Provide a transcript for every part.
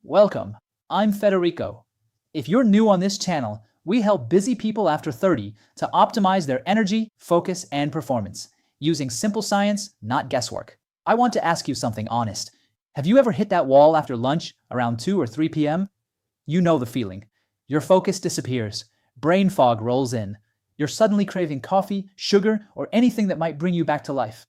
Welcome, I'm Federico. If you're new on this channel, we help busy people after 30 to optimize their energy, focus, and performance, using simple science, not guesswork. I want to ask you something honest. Have you ever hit that wall after lunch around 2 or 3 p.m.? You know the feeling. Your focus disappears, brain fog rolls in. You're suddenly craving coffee, sugar, or anything that might bring you back to life.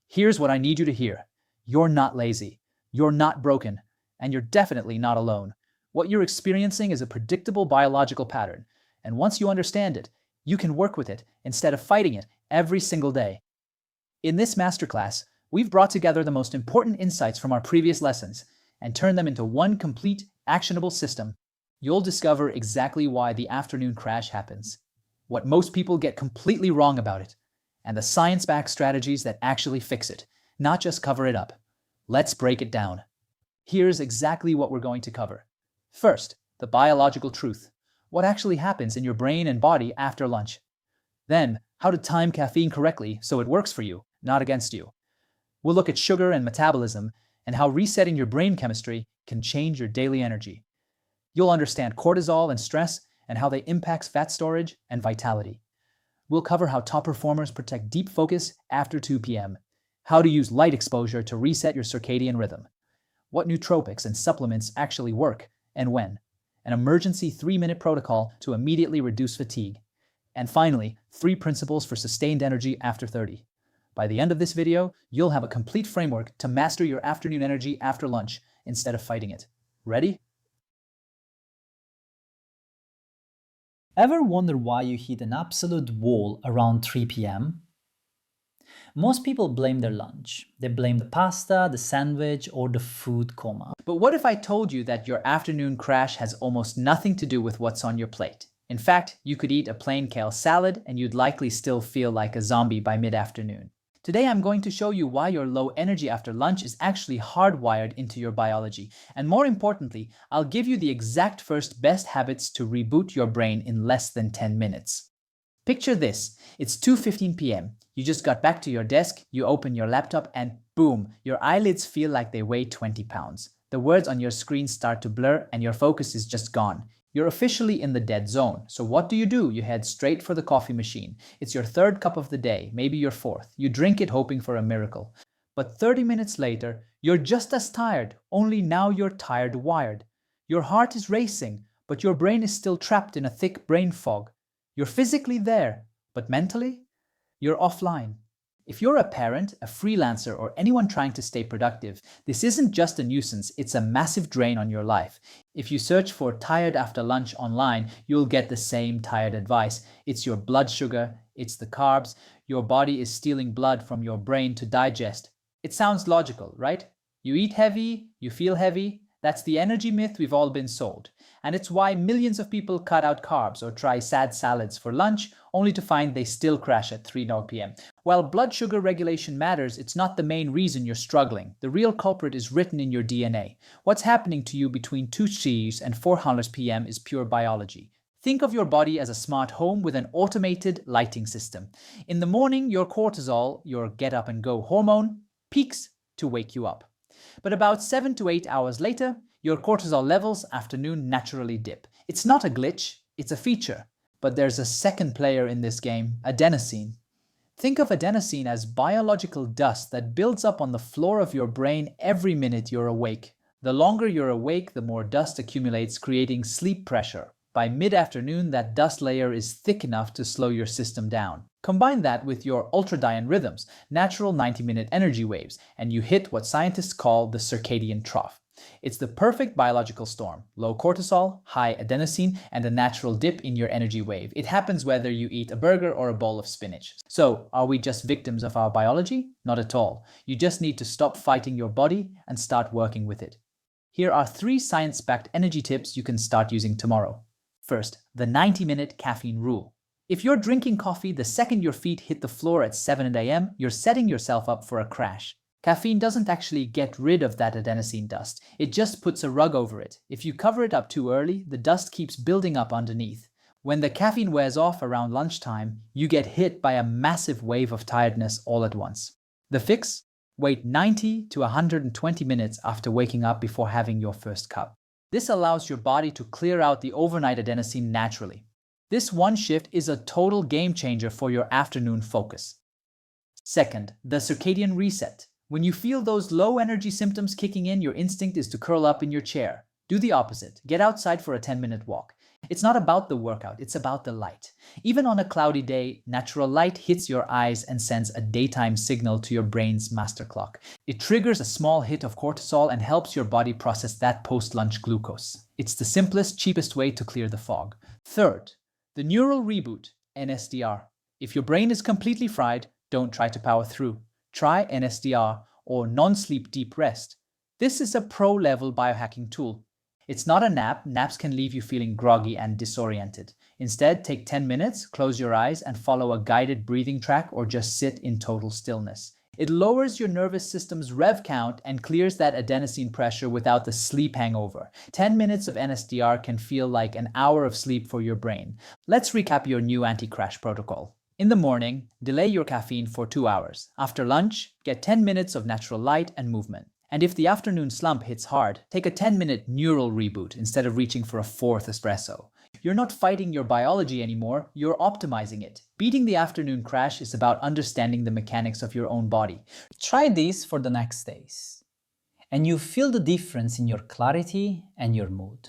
Here's what I need you to hear. You're not lazy. You're not broken. And you're definitely not alone. What you're experiencing is a predictable biological pattern, and once you understand it, you can work with it instead of fighting it every single day. In this masterclass, we've brought together the most important insights from our previous lessons and turned them into one complete, actionable system. You'll discover exactly why the afternoon crash happens, what most people get completely wrong about it, and the science-backed strategies that actually fix it, not just cover it up. Let's break it down. Here's exactly what we're going to cover. First, the biological truth. What actually happens in your brain and body after lunch. Then, how to time caffeine correctly so it works for you, not against you. We'll look at sugar and metabolism and how resetting your brain chemistry can change your daily energy. You'll understand cortisol and stress and how they impact fat storage and vitality. We'll cover how top performers protect deep focus after 2 p.m., how to use light exposure to reset your circadian rhythm, what nootropics and supplements actually work and when, an emergency 3-minute protocol to immediately reduce fatigue, and finally, 3 principles for sustained energy after 30. By the end of this video, you'll have a complete framework to master your afternoon energy after lunch instead of fighting it. Ready? Ever wonder why you hit an absolute wall around 3 p.m.? Most people blame their lunch. They blame the pasta, the sandwich, or the food coma. But what if I told you that your afternoon crash has almost nothing to do with what's on your plate? In fact, you could eat a plain kale salad and you'd likely still feel like a zombie by mid-afternoon. Today I'm going to show you why your low energy after lunch is actually hardwired into your biology. And more importantly, I'll give you the exact first best habits to reboot your brain in less than 10 minutes. Picture this. It's 2:15 p.m. You just got back to your desk, you open your laptop, and boom, your eyelids feel like they weigh 20 pounds. The words on your screen start to blur and your focus is just gone. You're officially in the dead zone. So what do? You head straight for the coffee machine. It's your 3rd cup of the day, maybe your 4th. You drink it hoping for a miracle. But 30 minutes later, you're just as tired, only now you're tired wired. Your heart is racing, but your brain is still trapped in a thick brain fog. You're physically there, but mentally, you're offline. If you're a parent, a freelancer, or anyone trying to stay productive, this isn't just a nuisance, it's a massive drain on your life. If you search for tired after lunch online, you'll get the same tired advice. It's your blood sugar, it's the carbs, your body is stealing blood from your brain to digest. It sounds logical, right? You eat heavy, you feel heavy. That's the energy myth we've all been sold. And it's why millions of people cut out carbs or try sad salads for lunch, only to find they still crash at 3 p.m. While blood sugar regulation matters, it's not the main reason you're struggling. The real culprit is written in your DNA. What's happening to you between 2 Cs and 400 p.m. is pure biology. Think of your body as a smart home with an automated lighting system. In the morning, your cortisol, your get-up-and-go hormone, peaks to wake you up. But about 7 to 8 hours later, your cortisol levels afternoon naturally dip. It's not a glitch, it's a feature. But there's a second player in this game, adenosine. Think of adenosine as biological dust that builds up on the floor of your brain every minute you're awake. The longer you're awake, the more dust accumulates, creating sleep pressure. By mid-afternoon, that dust layer is thick enough to slow your system down. Combine that with your ultradian rhythms, natural 90-minute energy waves, and you hit what scientists call the circadian trough. It's the perfect biological storm. Low cortisol, high adenosine, and a natural dip in your energy wave. It happens whether you eat a burger or a bowl of spinach. So, are we just victims of our biology? Not at all. You just need to stop fighting your body and start working with it. Here are 3 science-backed energy tips you can start using tomorrow. First, the 90-minute caffeine rule. If you're drinking coffee the second your feet hit the floor at 7 a.m., you're setting yourself up for a crash. Caffeine doesn't actually get rid of that adenosine dust. It just puts a rug over it. If you cover it up too early, the dust keeps building up underneath. When the caffeine wears off around lunchtime, you get hit by a massive wave of tiredness all at once. The fix? Wait 90 to 120 minutes after waking up before having your first cup. This allows your body to clear out the overnight adenosine naturally. This one shift is a total game changer for your afternoon focus. Second, the circadian reset. When you feel those low energy symptoms kicking in, your instinct is to curl up in your chair. Do the opposite. Get outside for a 10-minute walk. It's not about the workout, it's about the light. Even on a cloudy day, natural light hits your eyes and sends a daytime signal to your brain's master clock. It triggers a small hit of cortisol and helps your body process that post-lunch glucose. It's the simplest, cheapest way to clear the fog. Third, the neural reboot, NSDR. If your brain is completely fried, don't try to power through. Try NSDR, or non-sleep deep rest. This is a pro-level biohacking tool. It's not a nap. Naps can leave you feeling groggy and disoriented. Instead, take 10 minutes, close your eyes, and follow a guided breathing track or just sit in total stillness. It lowers your nervous system's rev count and clears that adenosine pressure without the sleep hangover. 10 minutes of NSDR can feel like an hour of sleep for your brain. Let's recap your new anti-crash protocol. In the morning, delay your caffeine for 2 hours. After lunch, get 10 minutes of natural light and movement. And if the afternoon slump hits hard, take a 10-minute neural reboot instead of reaching for a fourth espresso. You're not fighting your biology anymore, you're optimizing it. Beating the afternoon crash is about understanding the mechanics of your own body. Try this for the next days, and you feel the difference in your clarity and your mood.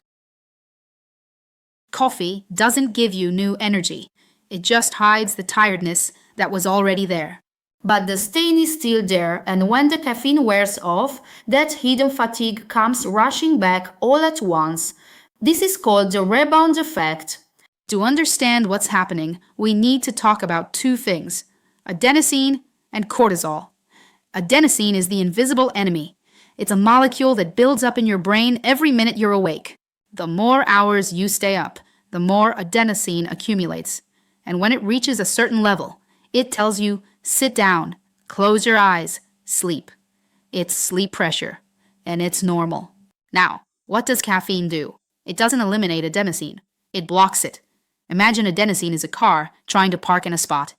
Coffee doesn't give you new energy. It just hides the tiredness that was already there. But the stain is still there, and when the caffeine wears off, that hidden fatigue comes rushing back all at once. This is called the rebound effect. To understand what's happening, we need to talk about two things: adenosine and cortisol. Adenosine is the invisible enemy. It's a molecule that builds up in your brain every minute you're awake. The more hours you stay up, the more adenosine accumulates. And when it reaches a certain level, it tells you, sit down, close your eyes, sleep. It's sleep pressure, and it's normal. Now, what does caffeine do? It doesn't eliminate adenosine. It blocks it. Imagine adenosine is a car trying to park in a spot.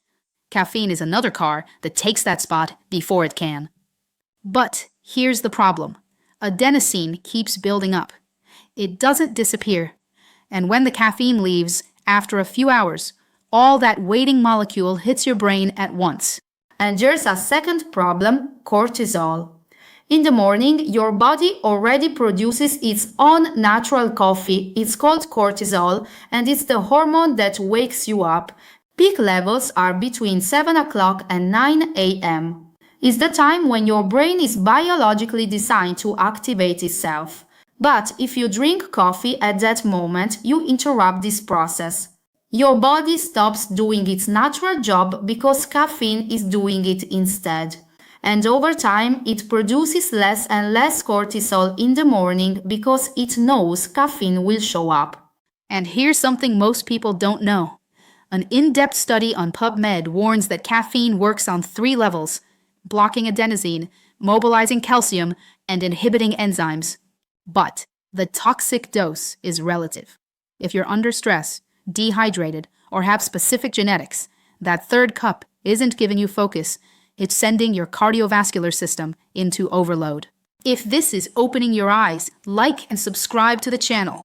Caffeine is another car that takes that spot before it can. But here's the problem. Adenosine keeps building up. It doesn't disappear. And when the caffeine leaves, after a few hours, all that waiting molecule hits your brain at once. And there's a second problem: cortisol. In the morning, your body already produces its own natural coffee. It's called cortisol, and it's the hormone that wakes you up. Peak levels are between 7 o'clock and 9 a.m. It's the time when your brain is biologically designed to activate itself. But if you drink coffee at that moment, you interrupt this process. Your body stops doing its natural job because caffeine is doing it instead. And over time, it produces less and less cortisol in the morning because it knows caffeine will show up. And here's something most people don't know. An in-depth study on PubMed warns that caffeine works on 3 levels: blocking adenosine, mobilizing calcium, and inhibiting enzymes. But the toxic dose is relative. If you're under stress, dehydrated, or have specific genetics, that third cup isn't giving you focus. It's sending your cardiovascular system into overload. If this is opening your eyes, like and subscribe to the channel.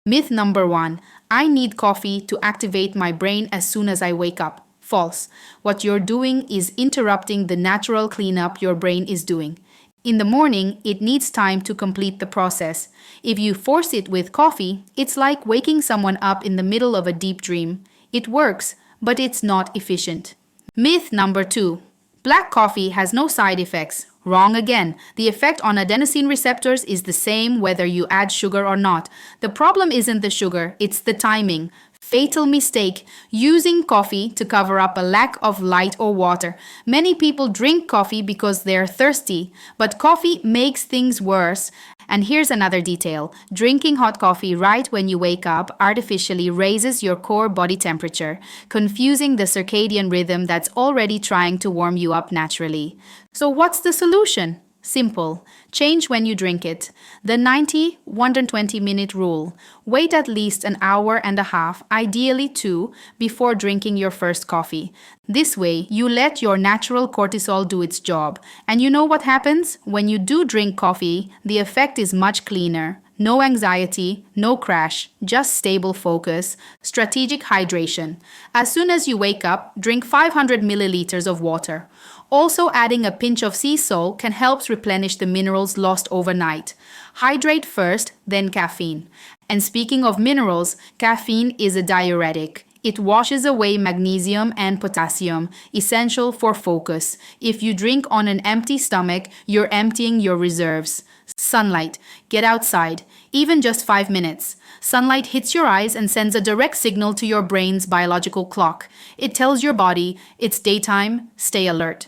Myth number 1: I need coffee to activate my brain as soon as I wake up. False. What you're doing is interrupting the natural cleanup your brain is doing. In the morning, it needs time to complete the process. If you force it with coffee, it's like waking someone up in the middle of a deep dream. It works, but it's not efficient. Myth number 2: black coffee has no side effects. Wrong again. The effect on adenosine receptors is the same whether you add sugar or not. The problem isn't the sugar, it's the timing. Fatal mistake: using coffee to cover up a lack of light or water. Many people drink coffee because they're thirsty, but coffee makes things worse. And here's another detail: drinking hot coffee right when you wake up artificially raises your core body temperature, confusing the circadian rhythm that's already trying to warm you up naturally. So what's the solution? Simple. Change when you drink it. The 90-120-minute rule. Wait at least an hour and a half, ideally 2, before drinking your first coffee. This way, you let your natural cortisol do its job. And you know what happens? When you do drink coffee, the effect is much cleaner. No anxiety, no crash, just stable focus, strategic hydration. As soon as you wake up, drink 500 milliliters of water. Also, adding a pinch of sea salt can help replenish the minerals lost overnight. Hydrate first, then caffeine. And speaking of minerals, caffeine is a diuretic. It washes away magnesium and potassium, essential for focus. If you drink on an empty stomach, you're emptying your reserves. Sunlight. Get outside, even just 5 minutes. Sunlight hits your eyes and sends a direct signal to your brain's biological clock. It tells your body it's daytime, stay alert.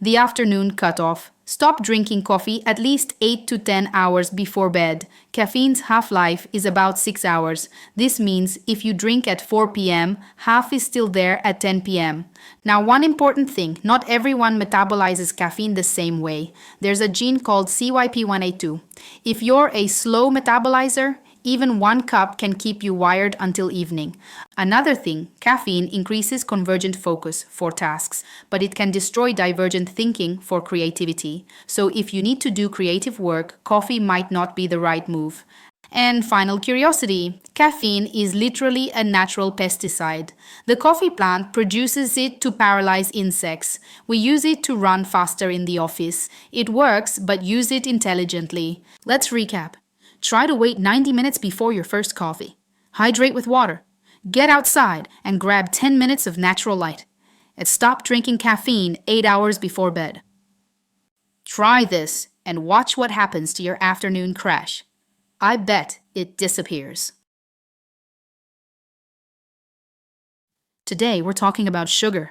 The afternoon cutoff. Stop drinking coffee at least 8 to 10 hours before bed. Caffeine's half-life is about 6 hours. This means if you drink at 4 p.m., half is still there at 10 p.m. Now, one important thing, not everyone metabolizes caffeine the same way. There's a gene called CYP1A2. If you're a slow metabolizer, even 1 cup can keep you wired until evening. Another thing, caffeine increases convergent focus for tasks, but it can destroy divergent thinking for creativity. So if you need to do creative work, coffee might not be the right move. And final curiosity, caffeine is literally a natural pesticide. The coffee plant produces it to paralyze insects. We use it to run faster in the office. It works, but use it intelligently. Let's recap. Try to wait 90 minutes before your first coffee. Hydrate with water. Get outside and grab 10 minutes of natural light. And stop drinking caffeine 8 hours before bed. Try this and watch what happens to your afternoon crash. I bet it disappears. Today we're talking about sugar.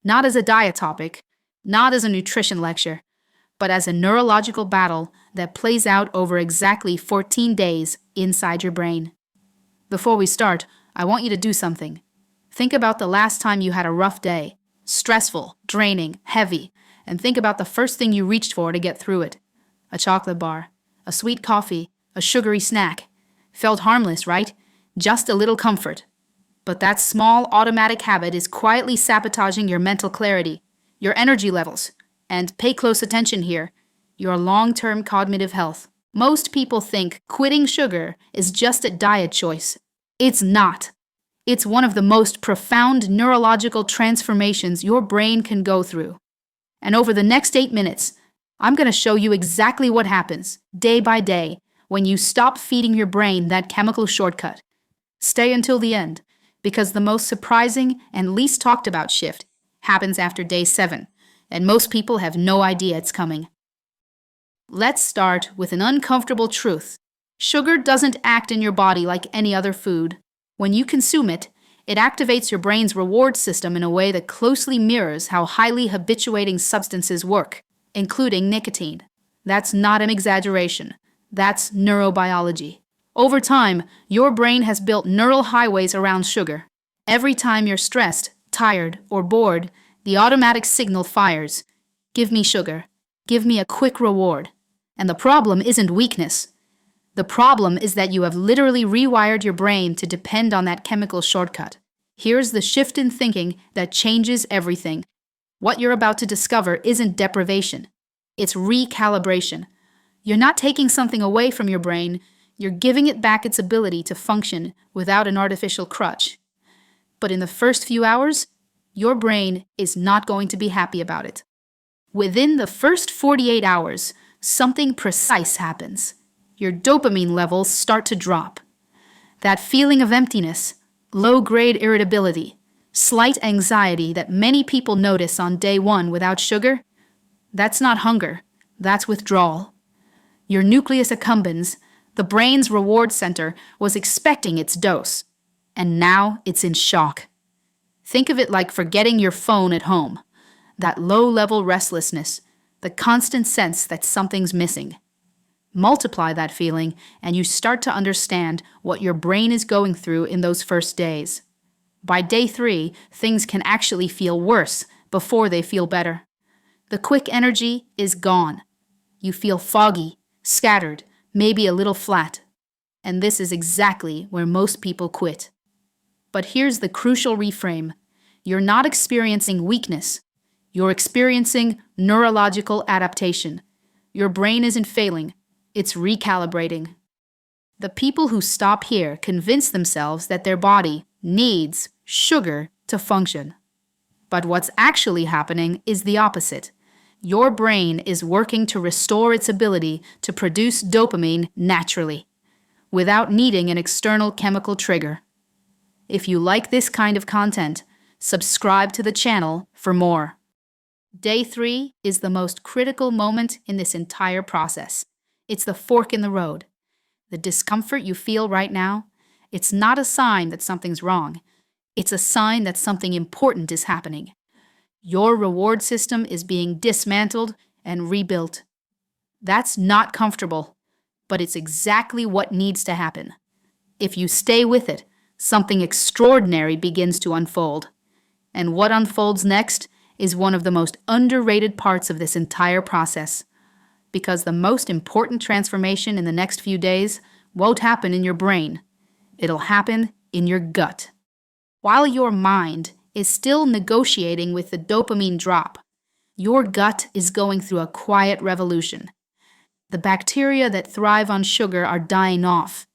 Not as a diet topic, not as a nutrition lecture, but as a neurological battle that plays out over exactly 14 days inside your brain. Before we start, I want you to do something. Think about the last time you had a rough day, stressful, draining, heavy, and think about the first thing you reached for to get through it. A chocolate bar, a sweet coffee, a sugary snack. Felt harmless, right? Just a little comfort. But that small automatic habit is quietly sabotaging your mental clarity, your energy levels, and pay close attention here, your long-term cognitive health. Most people think quitting sugar is just a diet choice. It's not. It's one of the most profound neurological transformations your brain can go through. And over the next 8 minutes, I'm going to show you exactly what happens, day by day, when you stop feeding your brain that chemical shortcut. Stay until the end, because the most surprising and least talked about shift happens after day 7. And most people have no idea it's coming. Let's start with an uncomfortable truth. Sugar doesn't act in your body like any other food. When you consume it, it activates your brain's reward system in a way that closely mirrors how highly habituating substances work, including nicotine. That's not an exaggeration. That's neurobiology. Over time, your brain has built neural highways around sugar. Every time you're stressed, tired, or bored, the automatic signal fires. Give me sugar. Give me a quick reward. And the problem isn't weakness. The problem is that you have literally rewired your brain to depend on that chemical shortcut. Here's the shift in thinking that changes everything. What you're about to discover isn't deprivation. It's recalibration. You're not taking something away from your brain. You're giving it back its ability to function without an artificial crutch. But in the first few hours, your brain is not going to be happy about it. Within the first 48 hours, something precise happens. Your dopamine levels start to drop. That feeling of emptiness, low-grade irritability, slight anxiety that many people notice on day 1 without sugar, that's not hunger, that's withdrawal. Your nucleus accumbens, the brain's reward center, was expecting its dose, and now it's in shock. Think of it like forgetting your phone at home. That low-level restlessness, the constant sense that something's missing. Multiply that feeling, and you start to understand what your brain is going through in those first days. By day 3, things can actually feel worse before they feel better. The quick energy is gone. You feel foggy, scattered, maybe a little flat. And this is exactly where most people quit. But here's the crucial reframe. You're not experiencing weakness. You're experiencing neurological adaptation. Your brain isn't failing. It's recalibrating. The people who stop here convince themselves that their body needs sugar to function. But what's actually happening is the opposite. Your brain is working to restore its ability to produce dopamine naturally, without needing an external chemical trigger. If you like this kind of content, subscribe to the channel for more. Day 3 is the most critical moment in this entire process. It's the fork in the road. The discomfort you feel right now, it's not a sign that something's wrong. It's a sign that something important is happening. Your reward system is being dismantled and rebuilt. That's not comfortable, but it's exactly what needs to happen. If you stay with it, something extraordinary begins to unfold. And what unfolds next is one of the most underrated parts of this entire process. Because the most important transformation in the next few days won't happen in your brain. It'll happen in your gut. While your mind is still negotiating with the dopamine drop, your gut is going through a quiet revolution. The bacteria that thrive on sugar are dying off.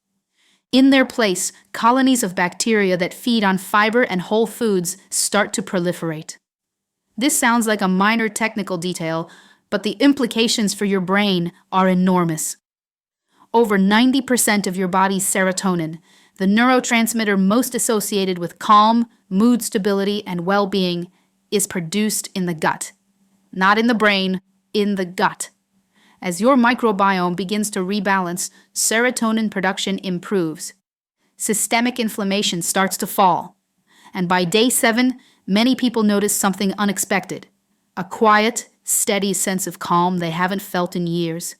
In their place, colonies of bacteria that feed on fiber and whole foods start to proliferate. This sounds like a minor technical detail, but the implications for your brain are enormous. Over 90% of your body's serotonin, the neurotransmitter most associated with calm, mood stability, and well-being, is produced in the gut. Not in the brain, in the gut. As your microbiome begins to rebalance, serotonin production improves. Systemic inflammation starts to fall. And by day 7, many people notice something unexpected. A quiet, steady sense of calm they haven't felt in years.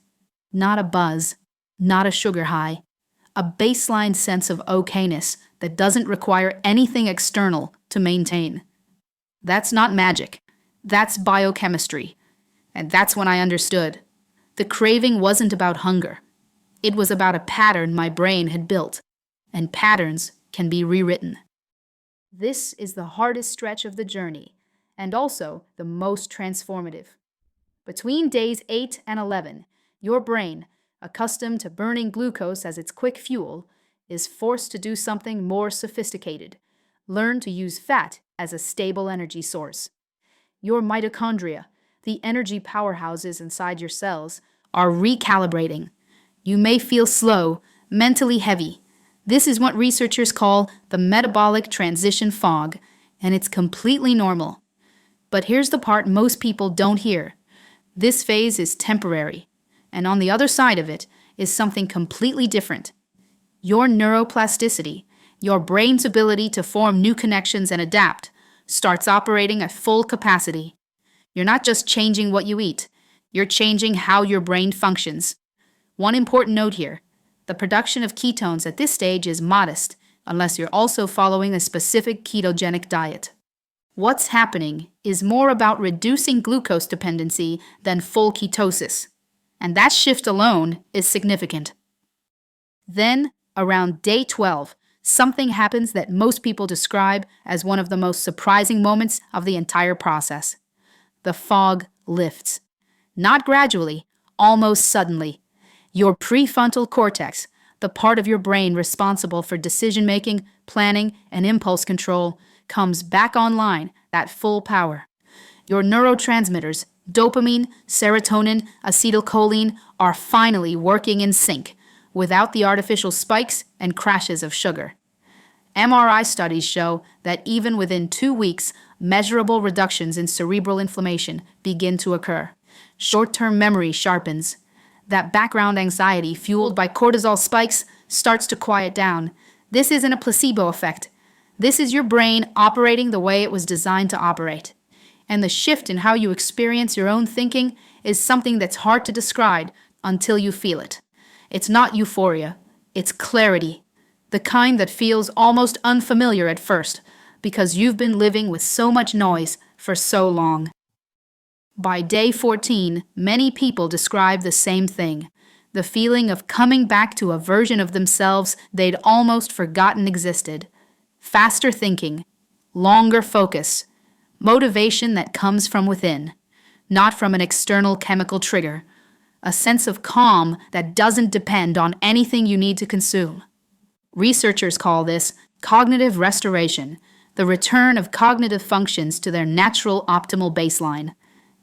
Not a buzz, not a sugar high. A baseline sense of okayness that doesn't require anything external to maintain. That's not magic. That's biochemistry. And that's when I understood. The craving wasn't about hunger. It was about a pattern my brain had built. And patterns can be rewritten. This is the hardest stretch of the journey, and also the most transformative. Between days 8 and 11, your brain, accustomed to burning glucose as its quick fuel, is forced to do something more sophisticated. Learn to use fat as a stable energy source. Your mitochondria, the energy powerhouses inside your cells, are recalibrating. You may feel slow, mentally heavy. This is what researchers call the metabolic transition fog, and it's completely normal. But here's the part most people don't hear. This phase is temporary. And on the other side of it is something completely different. Your neuroplasticity, your brain's ability to form new connections and adapt, starts operating at full capacity. You're not just changing what you eat, you're changing how your brain functions. One important note here, the production of ketones at this stage is modest, unless you're also following a specific ketogenic diet. What's happening is more about reducing glucose dependency than full ketosis. And that shift alone is significant. Then, around day 12, something happens that most people describe as one of the most surprising moments of the entire process. The fog lifts. Not gradually, almost suddenly. Your prefrontal cortex, the part of your brain responsible for decision-making, planning, and impulse control, comes back online at full power. Your neurotransmitters, dopamine, serotonin, acetylcholine, are finally working in sync, without the artificial spikes and crashes of sugar. MRI studies show that even within 2 weeks, measurable reductions in cerebral inflammation begin to occur. Short-term memory sharpens. That background anxiety fueled by cortisol spikes starts to quiet down. This isn't a placebo effect. This is your brain operating the way it was designed to operate. And the shift in how you experience your own thinking is something that's hard to describe until you feel it. It's not euphoria, it's clarity. The kind that feels almost unfamiliar at first, because you've been living with so much noise for so long. By day 14, many people describe the same thing, the feeling of coming back to a version of themselves they'd almost forgotten existed. Faster thinking, longer focus, motivation that comes from within, not from an external chemical trigger, a sense of calm that doesn't depend on anything you need to consume. Researchers call this cognitive restoration, the return of cognitive functions to their natural optimal baseline.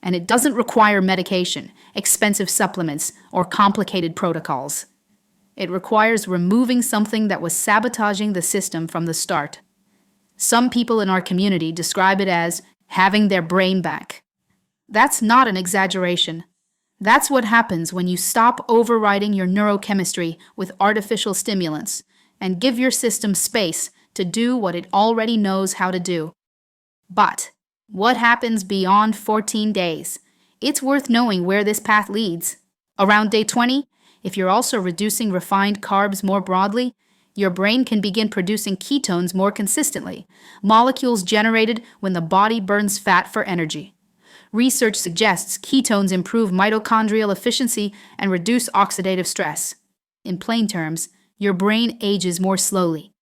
And it doesn't require medication, expensive supplements, or complicated protocols. It requires removing something that was sabotaging the system from the start. Some people in our community describe it as having their brain back. That's not an exaggeration. That's what happens when you stop overriding your neurochemistry with artificial stimulants and give your system space to do what it already knows how to do. But what happens beyond 14 days? It's worth knowing where this path leads. Around day 20, if you're also reducing refined carbs more broadly, your brain can begin producing ketones more consistently, molecules generated when the body burns fat for energy. Research suggests ketones improve mitochondrial efficiency and reduce oxidative stress. In plain terms, your brain ages more slowly.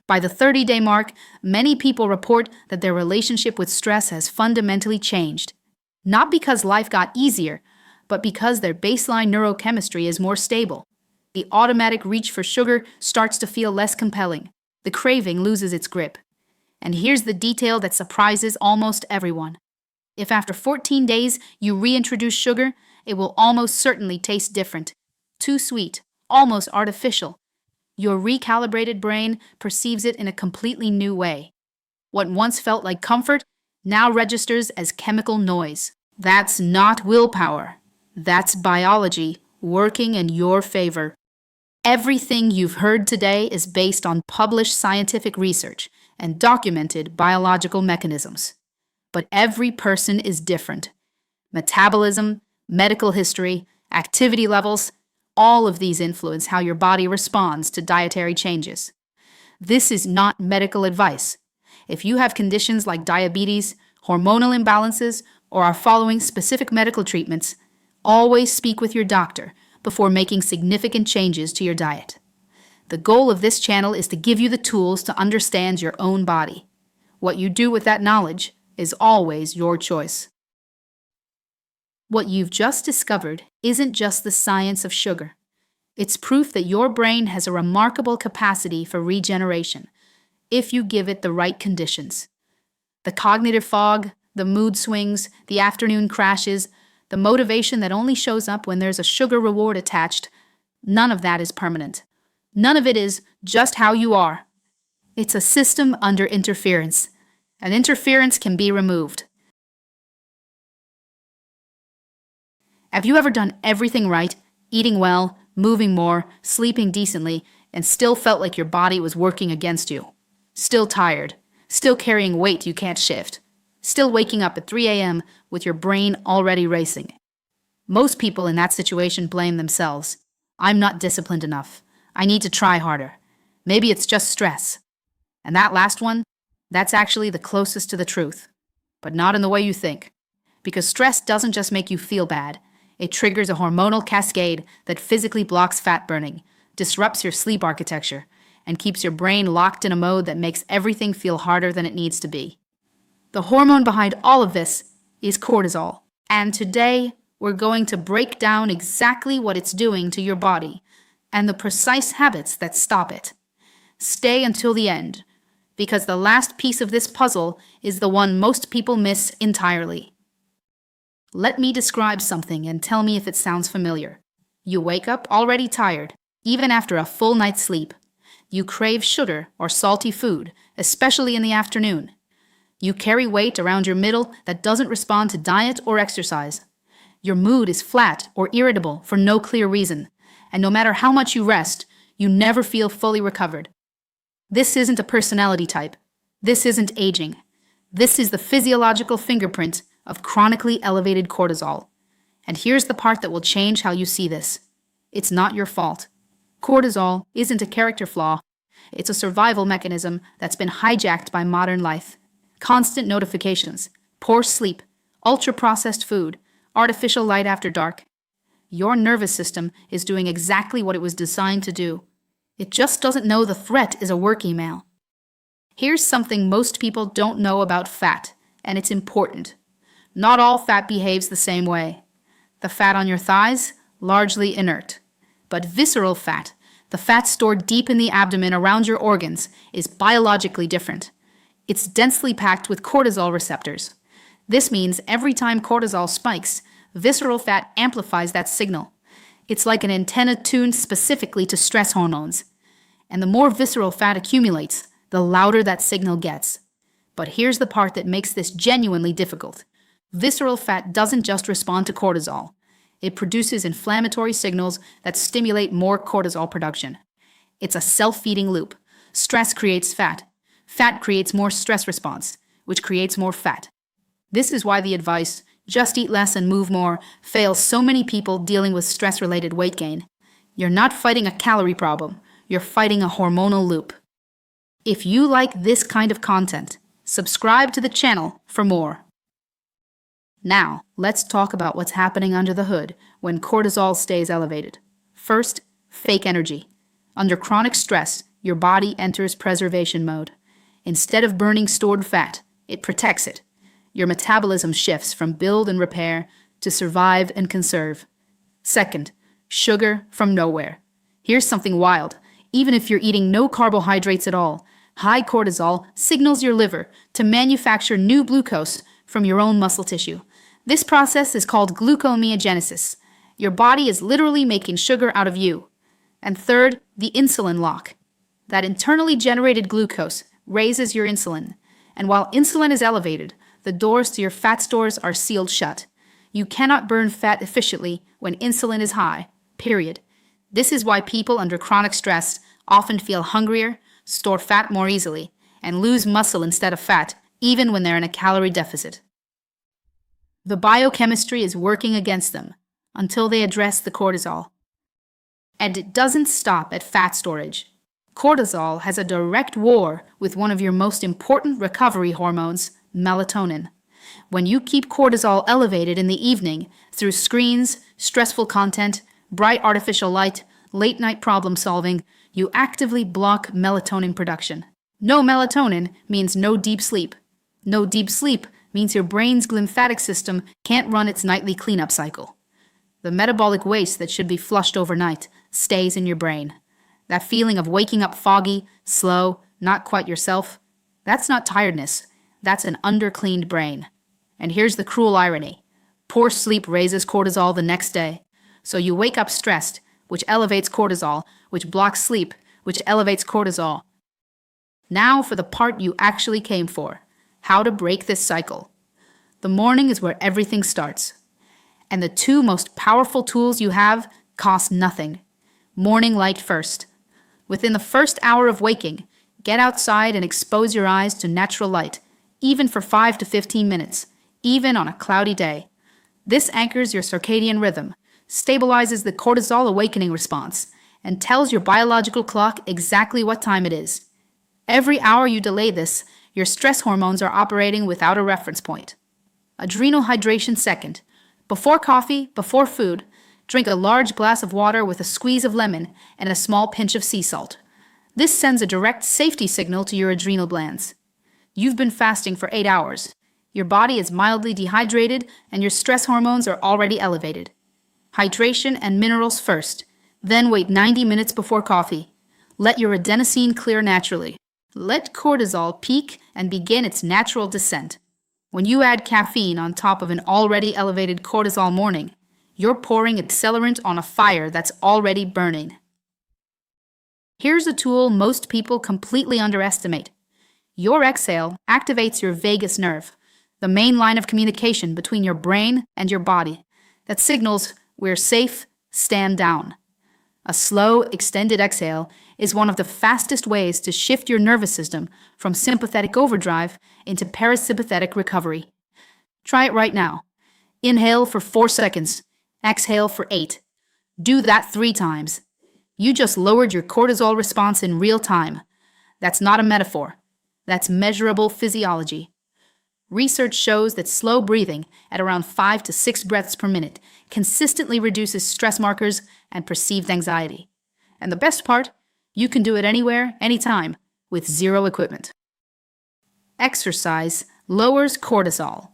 By the 30-day mark, many people report that their relationship with stress has fundamentally changed. Not because life got easier, but because their baseline neurochemistry is more stable. The automatic reach for sugar starts to feel less compelling. The craving loses its grip. And here's the detail that surprises almost everyone. If after 14 days you reintroduce sugar, it will almost certainly taste different. Too sweet, almost artificial. Your recalibrated brain perceives it in a completely new way. What once felt like comfort now registers as chemical noise. That's not willpower. That's biology working in your favor. Everything you've heard today is based on published scientific research and documented biological mechanisms. But every person is different. Metabolism, medical history, activity levels, all of these influence how your body responds to dietary changes. This is not medical advice. If you have conditions like diabetes, hormonal imbalances, or are following specific medical treatments, always speak with your doctor before making significant changes to your diet. The goal of this channel is to give you the tools to understand your own body. What you do with that knowledge is always your choice. What you've just discovered isn't just the science of sugar. It's proof that your brain has a remarkable capacity for regeneration if you give it the right conditions. The cognitive fog, the mood swings, the afternoon crashes, the motivation that only shows up when there's a sugar reward attached, none of that is permanent. None of it is just how you are. It's a system under interference, and interference can be removed. Have you ever done everything right, eating well, moving more, sleeping decently, and still felt like your body was working against you? Still tired, still carrying weight you can't shift, still waking up at 3 a.m. with your brain already racing. Most people in that situation blame themselves. I'm not disciplined enough. I need to try harder. Maybe it's just stress. And that last one, that's actually the closest to the truth. But not in the way you think. Because stress doesn't just make you feel bad. It triggers a hormonal cascade that physically blocks fat burning, disrupts your sleep architecture, and keeps your brain locked in a mode that makes everything feel harder than it needs to be. The hormone behind all of this is cortisol. And today, we're going to break down exactly what it's doing to your body and the precise habits that stop it. Stay until the end, because the last piece of this puzzle is the one most people miss entirely. Let me describe something and tell me if it sounds familiar. You wake up already tired, even after a full night's sleep. You crave sugar or salty food, especially in the afternoon. You carry weight around your middle that doesn't respond to diet or exercise. Your mood is flat or irritable for no clear reason, and no matter how much you rest, you never feel fully recovered. This isn't a personality type. This isn't aging. This is the physiological fingerprint of chronically elevated cortisol. And here's the part that will change how you see this. It's not your fault. Cortisol isn't a character flaw. It's a survival mechanism that's been hijacked by modern life. Constant notifications, poor sleep, ultra-processed food, artificial light after dark. Your nervous system is doing exactly what it was designed to do. It just doesn't know the threat is a work email. Here's something most people don't know about fat, and it's important. Not all fat behaves the same way. The fat on your thighs, largely inert. But visceral fat, the fat stored deep in the abdomen around your organs, is biologically different. It's densely packed with cortisol receptors. This means every time cortisol spikes, visceral fat amplifies that signal. It's like an antenna tuned specifically to stress hormones. And the more visceral fat accumulates, the louder that signal gets. But here's the part that makes this genuinely difficult. Visceral fat doesn't just respond to cortisol. It produces inflammatory signals that stimulate more cortisol production. It's a self-feeding loop. Stress creates fat. Fat creates more stress response, which creates more fat. This is why the advice, just eat less and move more, fails so many people dealing with stress-related weight gain. You're not fighting a calorie problem. You're fighting a hormonal loop. If you like this kind of content, subscribe to the channel for more. Now, let's talk about what's happening under the hood when cortisol stays elevated. First, fake energy. Under chronic stress, your body enters preservation mode. Instead of burning stored fat, it protects it. Your metabolism shifts from build and repair to survive and conserve. Second, sugar from nowhere. Here's something wild. Even if you're eating no carbohydrates at all, high cortisol signals your liver to manufacture new glucose from your own muscle tissue. This process is called gluconeogenesis. Your body is literally making sugar out of you. And third, the insulin lock. That internally generated glucose raises your insulin. And while insulin is elevated, the doors to your fat stores are sealed shut. You cannot burn fat efficiently when insulin is high, period. This is why people under chronic stress often feel hungrier, store fat more easily, and lose muscle instead of fat, even when they're in a calorie deficit. The biochemistry is working against them until they address the cortisol. And it doesn't stop at fat storage. Cortisol has a direct war with one of your most important recovery hormones, melatonin. When you keep cortisol elevated in the evening through screens, stressful content, bright artificial light, late night problem solving, you actively block melatonin production. No melatonin means no deep sleep. No deep sleep means your brain's lymphatic system can't run its nightly cleanup cycle. The metabolic waste that should be flushed overnight stays in your brain. That feeling of waking up foggy, slow, not quite yourself, that's not tiredness. That's an undercleaned brain. And here's the cruel irony. Poor sleep raises cortisol the next day. So you wake up stressed, which elevates cortisol, which blocks sleep, which elevates cortisol. Now for the part you actually came for. How to break this cycle. The morning is where everything starts. And the two most powerful tools you have cost nothing. Morning light first. Within the first hour of waking, get outside and expose your eyes to natural light, even for 5 to 15 minutes, even on a cloudy day. This anchors your circadian rhythm, stabilizes the cortisol awakening response, and tells your biological clock exactly what time it is. Every hour you delay this, your stress hormones are operating without a reference point. Adrenal hydration second. Before coffee, before food, drink a large glass of water with a squeeze of lemon and a small pinch of sea salt. This sends a direct safety signal to your adrenal glands. You've been fasting for 8 hours. Your body is mildly dehydrated and your stress hormones are already elevated. Hydration and minerals first, then wait 90 minutes before coffee. Let your adenosine clear naturally. Let cortisol peak and begin its natural descent. When you add caffeine on top of an already elevated cortisol morning, you're pouring accelerant on a fire that's already burning. Here's a tool most people completely underestimate. Your exhale activates your vagus nerve, the main line of communication between your brain and your body, that signals we're safe, stand down. A slow, extended exhale is one of the fastest ways to shift your nervous system from sympathetic overdrive into parasympathetic recovery. Try it right now. Inhale for 4 seconds. Exhale for 8. Do that 3 times. You just lowered your cortisol response in real time. That's not a metaphor. That's measurable physiology. Research shows that slow breathing at around 5 to 6 breaths per minute consistently reduces stress markers and perceived anxiety. And the best part, you can do it anywhere, anytime, with zero equipment. Exercise lowers cortisol,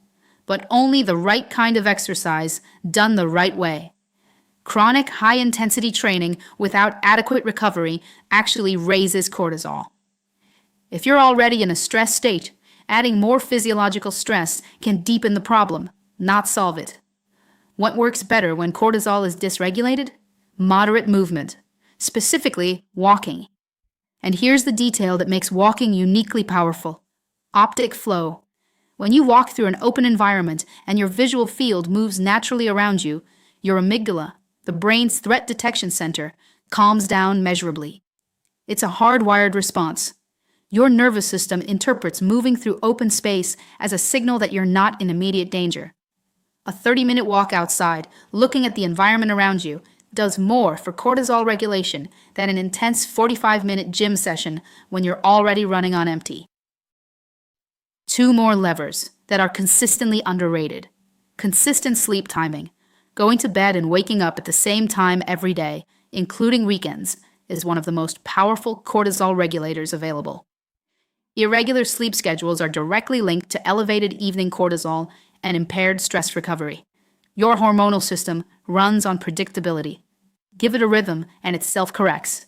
but only the right kind of exercise done the right way. Chronic high-intensity training without adequate recovery actually raises cortisol. If you're already in a stress state, adding more physiological stress can deepen the problem, not solve it. What works better when cortisol is dysregulated? Moderate movement, specifically walking. And here's the detail that makes walking uniquely powerful: optic flow. When you walk through an open environment and your visual field moves naturally around you, your amygdala, the brain's threat detection center, calms down measurably. It's a hardwired response. Your nervous system interprets moving through open space as a signal that you're not in immediate danger. A 30-minute walk outside, looking at the environment around you, does more for cortisol regulation than an intense 45-minute gym session when you're already running on empty. 2 more levers that are consistently underrated. Consistent sleep timing. Going to bed and waking up at the same time every day, including weekends, is one of the most powerful cortisol regulators available. Irregular sleep schedules are directly linked to elevated evening cortisol and impaired stress recovery. Your hormonal system runs on predictability. Give it a rhythm and it self-corrects.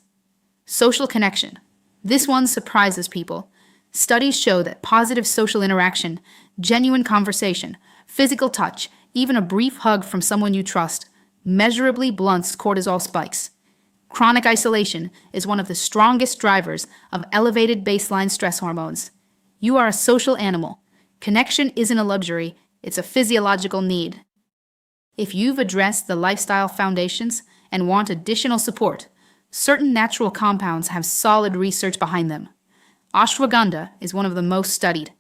Social connection. This one surprises people. Studies show that positive social interaction, genuine conversation, physical touch, even a brief hug from someone you trust, measurably blunts cortisol spikes. Chronic isolation is one of the strongest drivers of elevated baseline stress hormones. You are a social animal. Connection isn't a luxury, it's a physiological need. If you've addressed the lifestyle foundations and want additional support, certain natural compounds have solid research behind them. Ashwagandha is one of the most studied.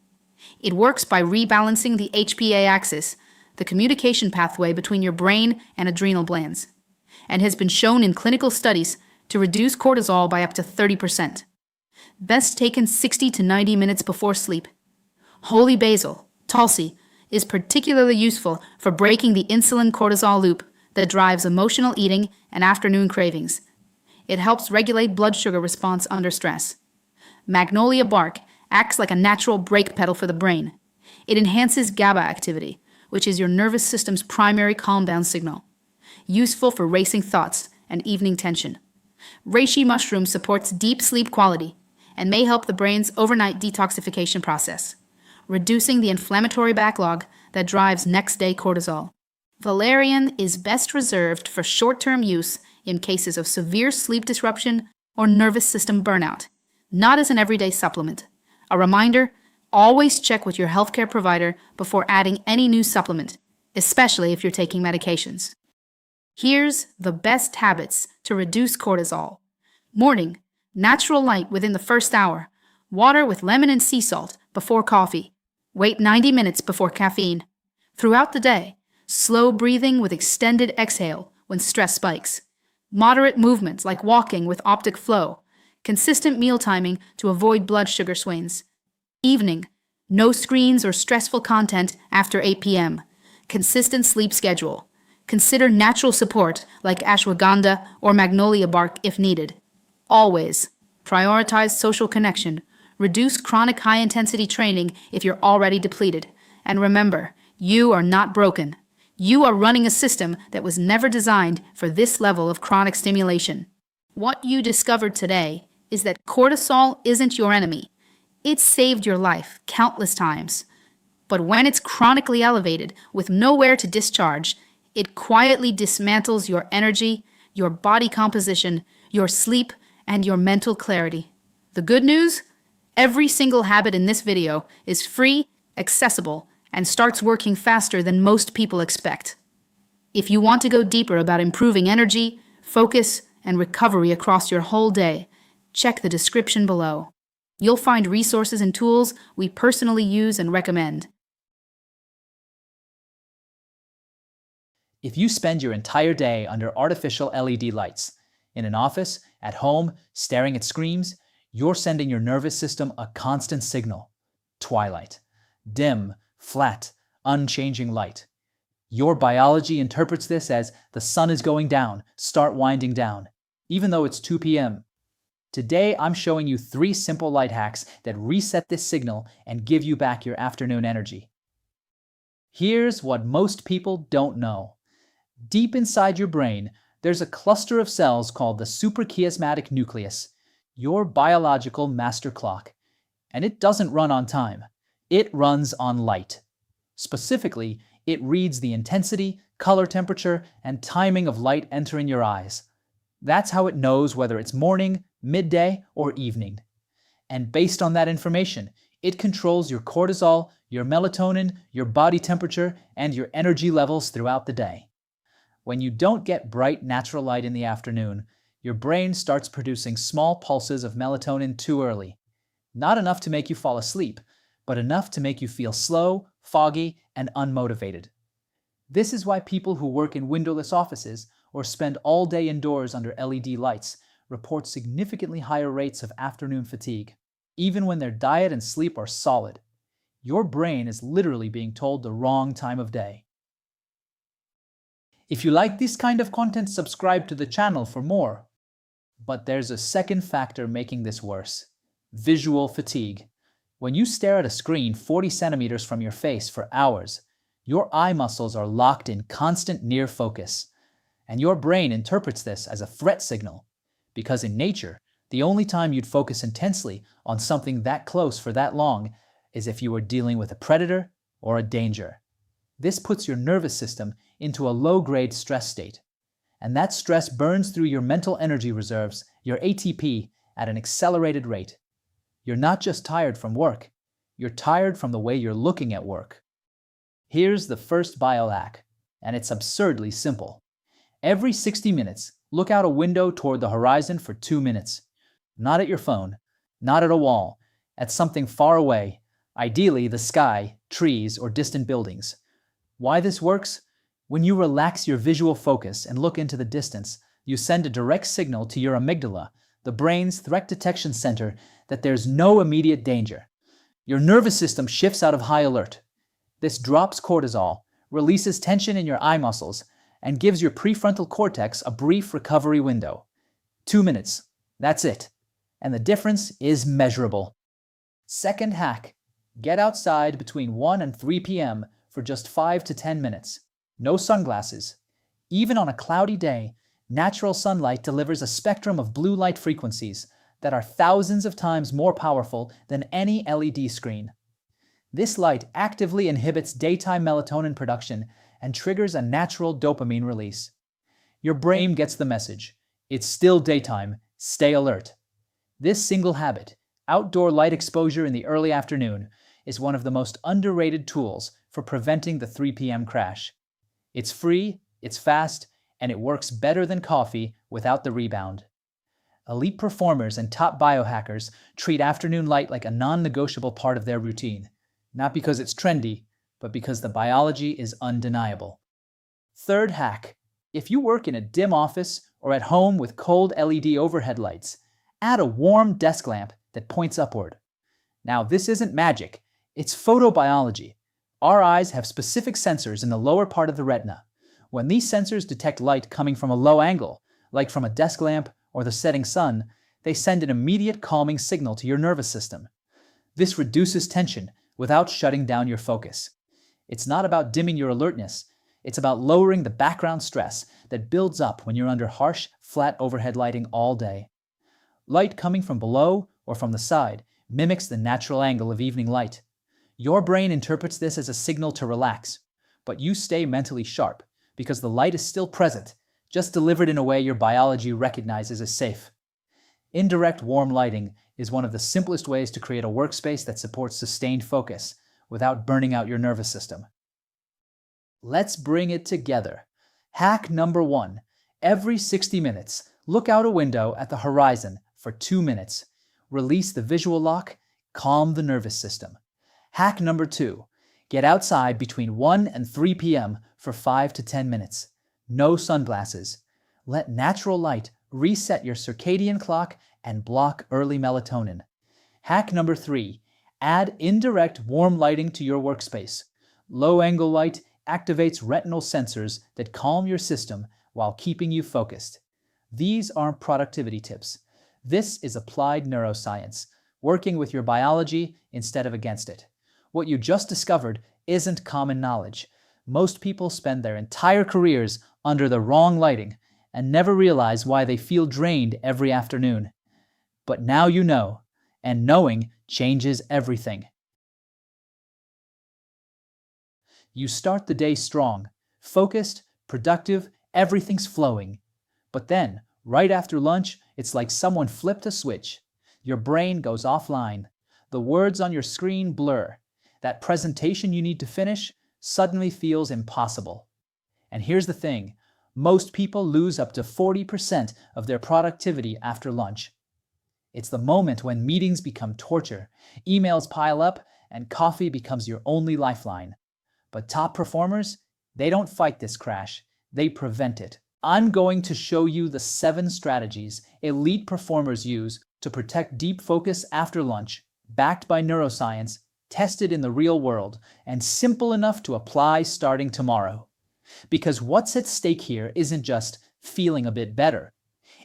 It works by rebalancing the HPA axis, the communication pathway between your brain and adrenal glands, and has been shown in clinical studies to reduce cortisol by up to 30%. Best taken 60 to 90 minutes before sleep. Holy basil, Tulsi, is particularly useful for breaking the insulin-cortisol loop that drives emotional eating and afternoon cravings. It helps regulate blood sugar response under stress. Magnolia bark acts like a natural brake pedal for the brain. It enhances GABA activity, which is your nervous system's primary calm-down signal. Useful for racing thoughts and evening tension. Reishi mushroom supports deep sleep quality and may help the brain's overnight detoxification process, reducing the inflammatory backlog that drives next-day cortisol. Valerian is best reserved for short-term use in cases of severe sleep disruption or nervous system burnout, not as an everyday supplement. A reminder, always check with your healthcare provider before adding any new supplement, especially if you're taking medications. Here's the best habits to reduce cortisol. Morning, natural light within the first hour. Water with lemon and sea salt before coffee. Wait 90 minutes before caffeine. Throughout the day, slow breathing with extended exhale when stress spikes. Moderate movements like walking with optic flow. Consistent meal timing to avoid blood sugar swings. Evening, no screens or stressful content after 8 p.m. Consistent sleep schedule. Consider natural support like ashwagandha or magnolia bark if needed. Always prioritize social connection. Reduce chronic high-intensity training if you're already depleted. And remember, you are not broken. You are running a system that was never designed for this level of chronic stimulation. What you discovered today is that cortisol isn't your enemy. It's saved your life countless times. But when it's chronically elevated with nowhere to discharge, it quietly dismantles your energy, your body composition, your sleep, and your mental clarity. The good news? Every single habit in this video is free, accessible, and starts working faster than most people expect. If you want to go deeper about improving energy, focus, and recovery across your whole day, check the description below. You'll find resources and tools we personally use and recommend. If you spend your entire day under artificial LED lights, in an office, at home, staring at screens, you're sending your nervous system a constant signal. Twilight. Dim, flat, unchanging light. Your biology interprets this as the sun is going down, start winding down, even though it's 2 p.m. Today, I'm showing you 3 simple light hacks that reset this signal and give you back your afternoon energy. Here's what most people don't know. Deep inside your brain, there's a cluster of cells called the suprachiasmatic nucleus, your biological master clock. And it doesn't run on time. It runs on light. Specifically, it reads the intensity, color temperature, and timing of light entering your eyes. That's how it knows whether it's morning, midday, or evening. And based on that information, it controls your cortisol, your melatonin, your body temperature, and your energy levels throughout the day. When you don't get bright natural light in the afternoon, your brain starts producing small pulses of melatonin too early. Not enough to make you fall asleep, but enough to make you feel slow, foggy, and unmotivated. This is why people who work in windowless offices or spend all day indoors under LED lights report significantly higher rates of afternoon fatigue, even when their diet and sleep are solid. Your brain is literally being told the wrong time of day. If you like this kind of content, subscribe to the channel for more. But there's a second factor making this worse: visual fatigue. When you stare at a screen 40 centimeters from your face for hours, your eye muscles are locked in constant near focus. And your brain interprets this as a threat signal, because in nature, the only time you'd focus intensely on something that close for that long is if you were dealing with a predator or a danger. This puts your nervous system into a low-grade stress state. And that stress burns through your mental energy reserves, your ATP, at an accelerated rate. You're not just tired from work, you're tired from the way you're looking at work. Here's the first biohack, and it's absurdly simple. Every 60 minutes, look out a window toward the horizon for 2 minutes. Not at your phone, not at a wall, at something far away, ideally the sky, trees, or distant buildings. Why this works? When you relax your visual focus and look into the distance, you send a direct signal to your amygdala, the brain's threat detection center, that there's no immediate danger. Your nervous system shifts out of high alert. This drops cortisol, releases tension in your eye muscles, and gives your prefrontal cortex a brief recovery window. 2 minutes. That's it. And the difference is measurable. Second hack: get outside between 1 and 3 p.m. for just 5 to 10 minutes. No sunglasses. Even on a cloudy day, natural sunlight delivers a spectrum of blue light frequencies that are thousands of times more powerful than any LED screen. This light actively inhibits daytime melatonin production and triggers a natural dopamine release. Your brain gets the message. It's still daytime. Stay alert. This single habit, outdoor light exposure in the early afternoon, is one of the most underrated tools for preventing the 3 p.m. crash. It's free, it's fast, and it works better than coffee without the rebound. Elite performers and top biohackers treat afternoon light like a non-negotiable part of their routine, not because it's trendy, but because the biology is undeniable. Third hack: if you work in a dim office or at home with cold LED overhead lights, add a warm desk lamp that points upward. Now, this isn't magic, it's photobiology. Our eyes have specific sensors in the lower part of the retina. When these sensors detect light coming from a low angle, like from a desk lamp or the setting sun, they send an immediate calming signal to your nervous system. This reduces tension without shutting down your focus. It's not about dimming your alertness, it's about lowering the background stress that builds up when you're under harsh, flat overhead lighting all day. Light coming from below or from the side mimics the natural angle of evening light. Your brain interprets this as a signal to relax, but you stay mentally sharp because the light is still present, just delivered in a way your biology recognizes as safe. Indirect warm lighting is one of the simplest ways to create a workspace that supports sustained focus without burning out your nervous system. Let's bring it together. Hack number 1. Every 60 minutes, look out a window at the horizon for 2 minutes. Release the visual lock, calm the nervous system. Hack number 2. Get outside between 1 and 3 p.m. for 5 to 10 minutes. No sunglasses. Let natural light reset your circadian clock and block early melatonin. Hack number 3. Add indirect warm lighting to your workspace. Low-angle light activates retinal sensors that calm your system while keeping you focused. These aren't productivity tips. This is applied neuroscience, working with your biology instead of against it. What you just discovered isn't common knowledge. Most people spend their entire careers under the wrong lighting and never realize why they feel drained every afternoon. But now you know, and knowing changes everything. You start the day strong, focused, productive, everything's flowing. But then, right after lunch, it's like someone flipped a switch. Your brain goes offline. The words on your screen blur. That presentation you need to finish suddenly feels impossible. And here's the thing, most people lose up to 40% of their productivity after lunch. It's the moment when meetings become torture, emails pile up, and coffee becomes your only lifeline. But top performers, they don't fight this crash, they prevent it. I'm going to show you the 7 strategies elite performers use to protect deep focus after lunch, backed by neuroscience, tested in the real world, and simple enough to apply starting tomorrow. Because what's at stake here isn't just feeling a bit better.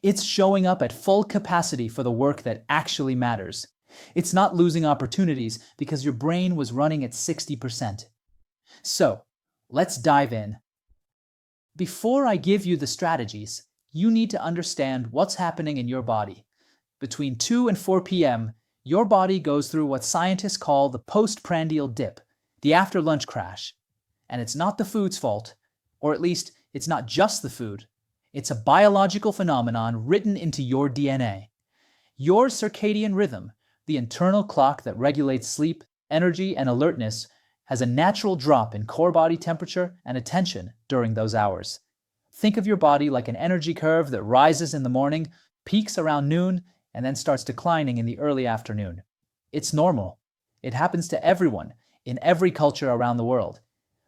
It's showing up at full capacity for the work that actually matters. It's not losing opportunities because your brain was running at 60%. So, let's dive in. Before I give you the strategies, you need to understand what's happening in your body. Between 2 and 4 p.m., your body goes through what scientists call the postprandial dip, the after-lunch crash. And it's not the food's fault, or at least it's not just the food. It's a biological phenomenon written into your DNA. Your circadian rhythm, the internal clock that regulates sleep, energy, and alertness, has a natural drop in core body temperature and attention during those hours. Think of your body like an energy curve that rises in the morning, peaks around noon, and then starts declining in the early afternoon. It's normal. It happens to everyone, in every culture around the world.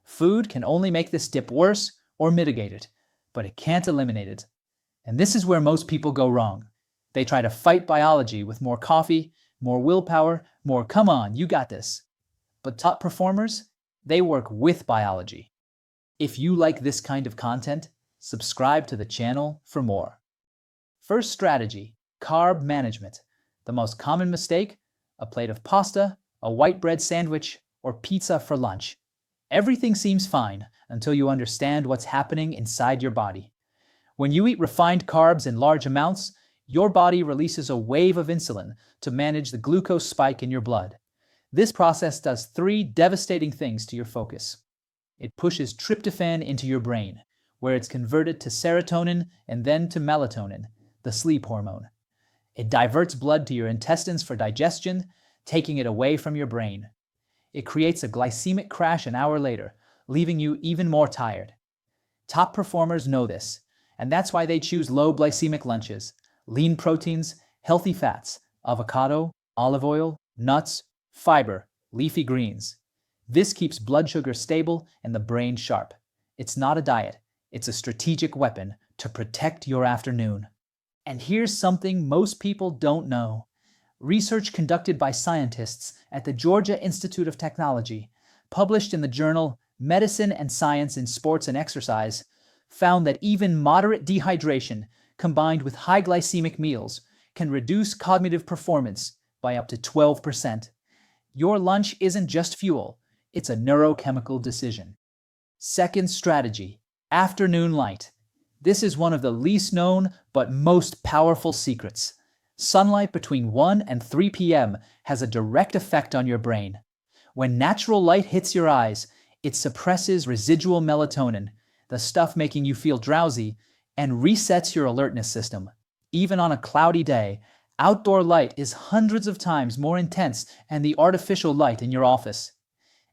Food can only make this dip worse or mitigate it, but it can't eliminate it. And this is where most people go wrong. They try to fight biology with more coffee, more willpower, more "come on, you got this." But top performers, they work with biology. If you like this kind of content, subscribe to the channel for more. First strategy, carb management. The most common mistake, a plate of pasta, a white bread sandwich, or pizza for lunch. Everything seems fine until you understand what's happening inside your body. When you eat refined carbs in large amounts, your body releases a wave of insulin to manage the glucose spike in your blood. This process does 3 devastating things to your focus. It pushes tryptophan into your brain, where it's converted to serotonin and then to melatonin, the sleep hormone. It diverts blood to your intestines for digestion, taking it away from your brain. It creates a glycemic crash an hour later, leaving you even more tired. Top performers know this, and that's why they choose low glycemic lunches, lean proteins, healthy fats, avocado, olive oil, nuts, fiber, leafy greens. This keeps blood sugar stable and the brain sharp. It's not a diet, it's a strategic weapon to protect your afternoon. And here's something most people don't know. Research conducted by scientists at the Georgia Institute of Technology, published in the journal Medicine and Science in Sports and Exercise, found that even moderate dehydration combined with high glycemic meals can reduce cognitive performance by up to 12%. Your lunch isn't just fuel, it's a neurochemical decision. Second strategy, afternoon light. This is one of the least known but most powerful secrets. Sunlight between 1 and 3 p.m. has a direct effect on your brain. When natural light hits your eyes, it suppresses residual melatonin, the stuff making you feel drowsy, and resets your alertness system. Even on a cloudy day, outdoor light is hundreds of times more intense than the artificial light in your office.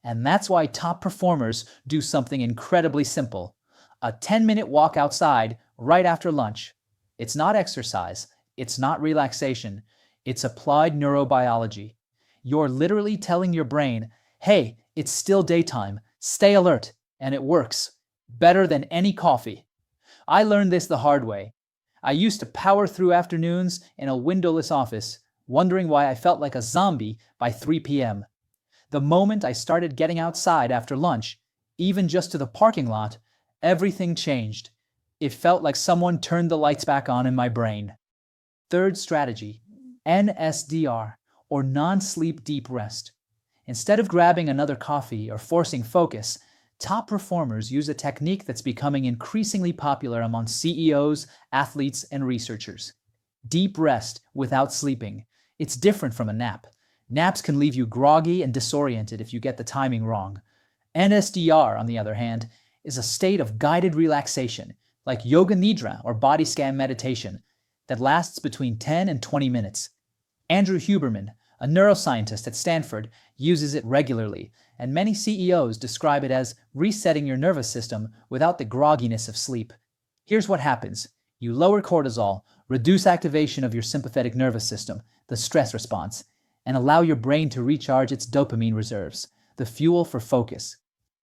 And that's why top performers do something incredibly simple. A 10-minute walk outside right after lunch. It's not exercise. It's not relaxation. It's applied neurobiology. You're literally telling your brain, hey, it's still daytime. Stay alert. And it works. Better than any coffee. I learned this the hard way. I used to power through afternoons in a windowless office, wondering why I felt like a zombie by 3 p.m. The moment I started getting outside after lunch, even just to the parking lot, everything changed. It felt like someone turned the lights back on in my brain. Third strategy, NSDR, or non-sleep deep rest. Instead of grabbing another coffee or forcing focus, top performers use a technique that's becoming increasingly popular among CEOs, athletes, and researchers. Deep rest without sleeping. It's different from a nap. Naps can leave you groggy and disoriented if you get the timing wrong. NSDR, on the other hand, is a state of guided relaxation, like yoga nidra or body scan meditation, that lasts between 10 and 20 minutes. Andrew Huberman, a neuroscientist at Stanford, uses it regularly, and many CEOs describe it as resetting your nervous system without the grogginess of sleep. Here's what happens. You lower cortisol, reduce activation of your sympathetic nervous system, the stress response, and allow your brain to recharge its dopamine reserves, the fuel for focus.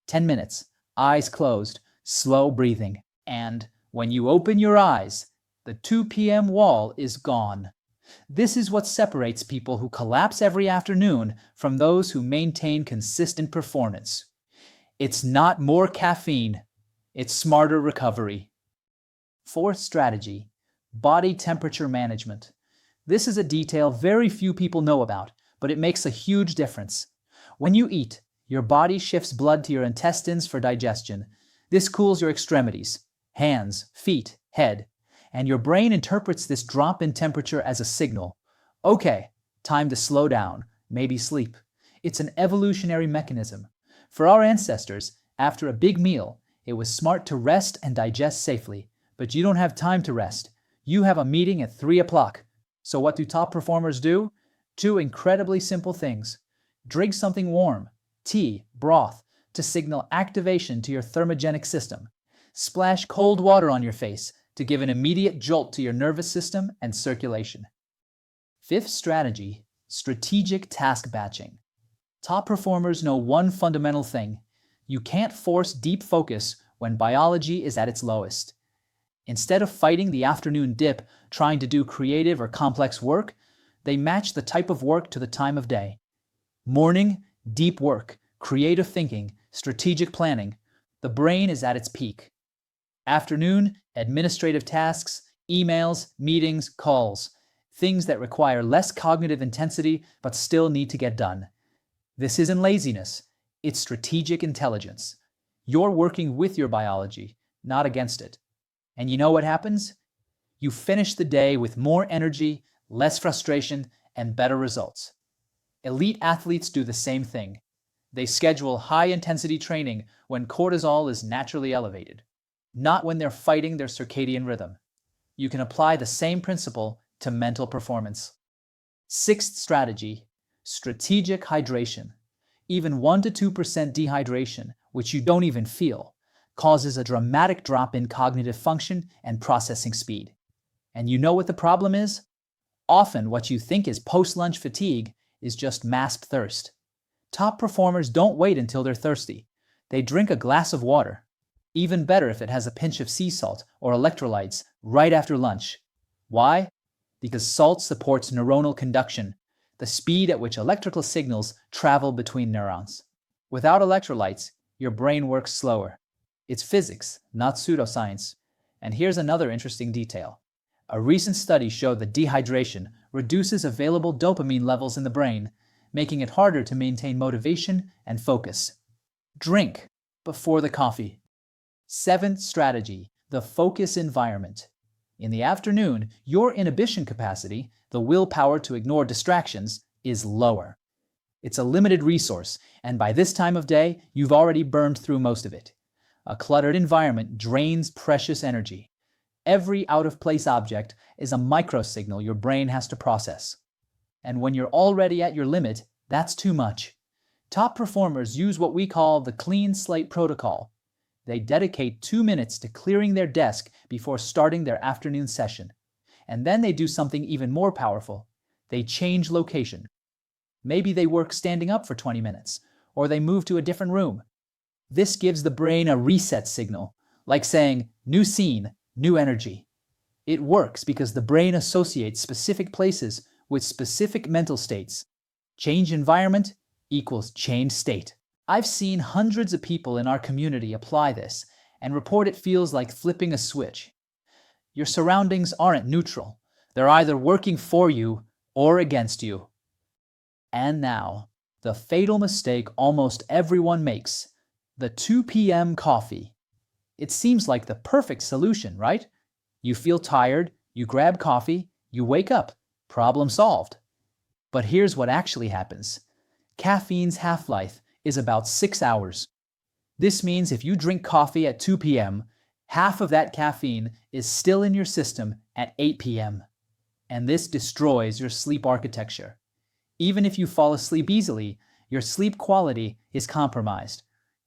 10 minutes, eyes closed, slow breathing, and when you open your eyes, the 2 p.m. wall is gone. This is what separates people who collapse every afternoon from those who maintain consistent performance. It's not more caffeine, it's smarter recovery. Fourth strategy, body temperature management. This is a detail very few people know about, but it makes a huge difference. When you eat, your body shifts blood to your intestines for digestion. This cools your extremities, hands, feet, head, and your brain interprets this drop in temperature as a signal. Okay, time to slow down, maybe sleep. It's an evolutionary mechanism. For our ancestors, after a big meal, it was smart to rest and digest safely. But you don't have time to rest. You have a meeting at 3 o'clock. So what do top performers do? Two incredibly simple things. Drink something warm, tea, broth, to signal activation to your thermogenic system. Splash cold water on your face to give an immediate jolt to your nervous system and circulation. Fifth strategy, strategic task batching. Top performers know one fundamental thing. You can't force deep focus when biology is at its lowest. Instead of fighting the afternoon dip, trying to do creative or complex work, they match the type of work to the time of day. Morning, deep work, creative thinking, strategic planning. The brain is at its peak. Afternoon, administrative tasks, emails, meetings, calls. Things that require less cognitive intensity but still need to get done. This isn't laziness, it's strategic intelligence. You're working with your biology, not against it. And you know what happens? You finish the day with more energy, less frustration, and better results. Elite athletes do the same thing. They schedule high-intensity training when cortisol is naturally elevated, not when they're fighting their circadian rhythm. You can apply the same principle to mental performance. Sixth strategy, strategic hydration. Even 1 to 2% dehydration, which you don't even feel, causes a dramatic drop in cognitive function and processing speed. And you know what the problem is? Often what you think is post-lunch fatigue is just masked thirst. Top performers don't wait until they're thirsty. They drink a glass of water. Even better if it has a pinch of sea salt or electrolytes right after lunch. Why? Because salt supports neuronal conduction, the speed at which electrical signals travel between neurons. Without electrolytes, your brain works slower. It's physics, not pseudoscience. And here's another interesting detail. A recent study showed that dehydration reduces available dopamine levels in the brain, making it harder to maintain motivation and focus. Drink before the coffee. Seventh strategy, the focus environment. In the afternoon, your inhibition capacity, the willpower to ignore distractions, is lower. It's a limited resource, and by this time of day, you've already burned through most of it. A cluttered environment drains precious energy. Every out-of-place object is a microsignal your brain has to process. And when you're already at your limit, that's too much. Top performers use what we call the clean slate protocol. They dedicate 2 minutes to clearing their desk before starting their afternoon session. And then they do something even more powerful. They change location. Maybe they work standing up for 20 minutes, or they move to a different room. This gives the brain a reset signal, like saying, new scene, new energy. It works because the brain associates specific places with specific mental states. Change environment equals changed state. I've seen hundreds of people in our community apply this and report it feels like flipping a switch. Your surroundings aren't neutral. They're either working for you or against you. And now, the fatal mistake almost everyone makes, the 2 p.m. coffee. It seems like the perfect solution, right? You feel tired, you grab coffee, you wake up, problem solved. But here's what actually happens. Caffeine's half-life is about 6 hours. This means if you drink coffee at 2 p.m., half of that caffeine is still in your system at 8 p.m. And this destroys your sleep architecture. Even if you fall asleep easily, your sleep quality is compromised.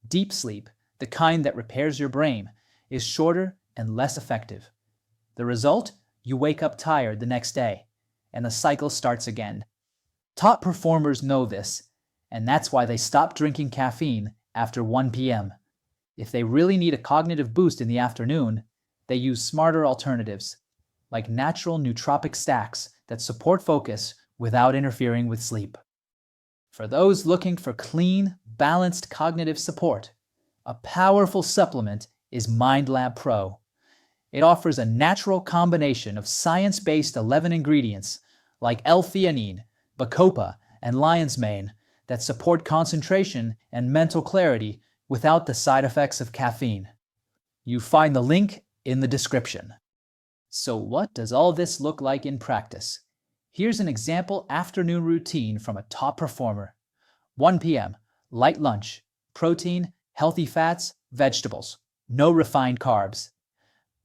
Deep sleep, the kind that repairs your brain, is shorter and less effective. The result? You wake up tired the next day, and the cycle starts again. Top performers know this, and that's why they stop drinking caffeine after 1 p.m. If they really need a cognitive boost in the afternoon, they use smarter alternatives, like natural nootropic stacks that support focus without interfering with sleep. For those looking for clean, balanced cognitive support, a powerful supplement is MindLab Pro. It offers a natural combination of science-based 11 ingredients like L-theanine, bacopa, and lion's mane that support concentration and mental clarity without the side effects of caffeine. You find the link in the description. So what does all this look like in practice? Here's an example afternoon routine from a top performer. 1 p.m., light lunch, protein, healthy fats, vegetables, no refined carbs.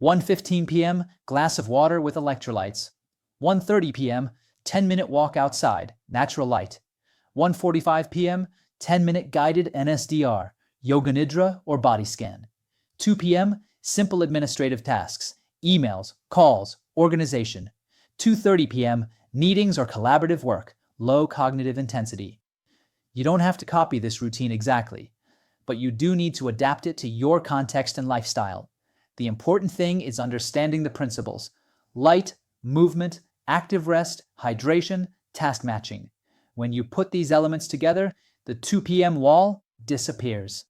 1:15 p.m., glass of water with electrolytes. 1:30 p.m., 10-minute walk outside, natural light. 1:45 p.m., 10-minute guided NSDR, yoga nidra or body scan. 2 p.m., simple administrative tasks, emails, calls, organization. 2:30 p.m., meetings or collaborative work, low cognitive intensity. You don't have to copy this routine exactly, but you do need to adapt it to your context and lifestyle. The important thing is understanding the principles: light, movement, active rest, hydration, task matching. When you put these elements together, the 2 p.m. wall disappears.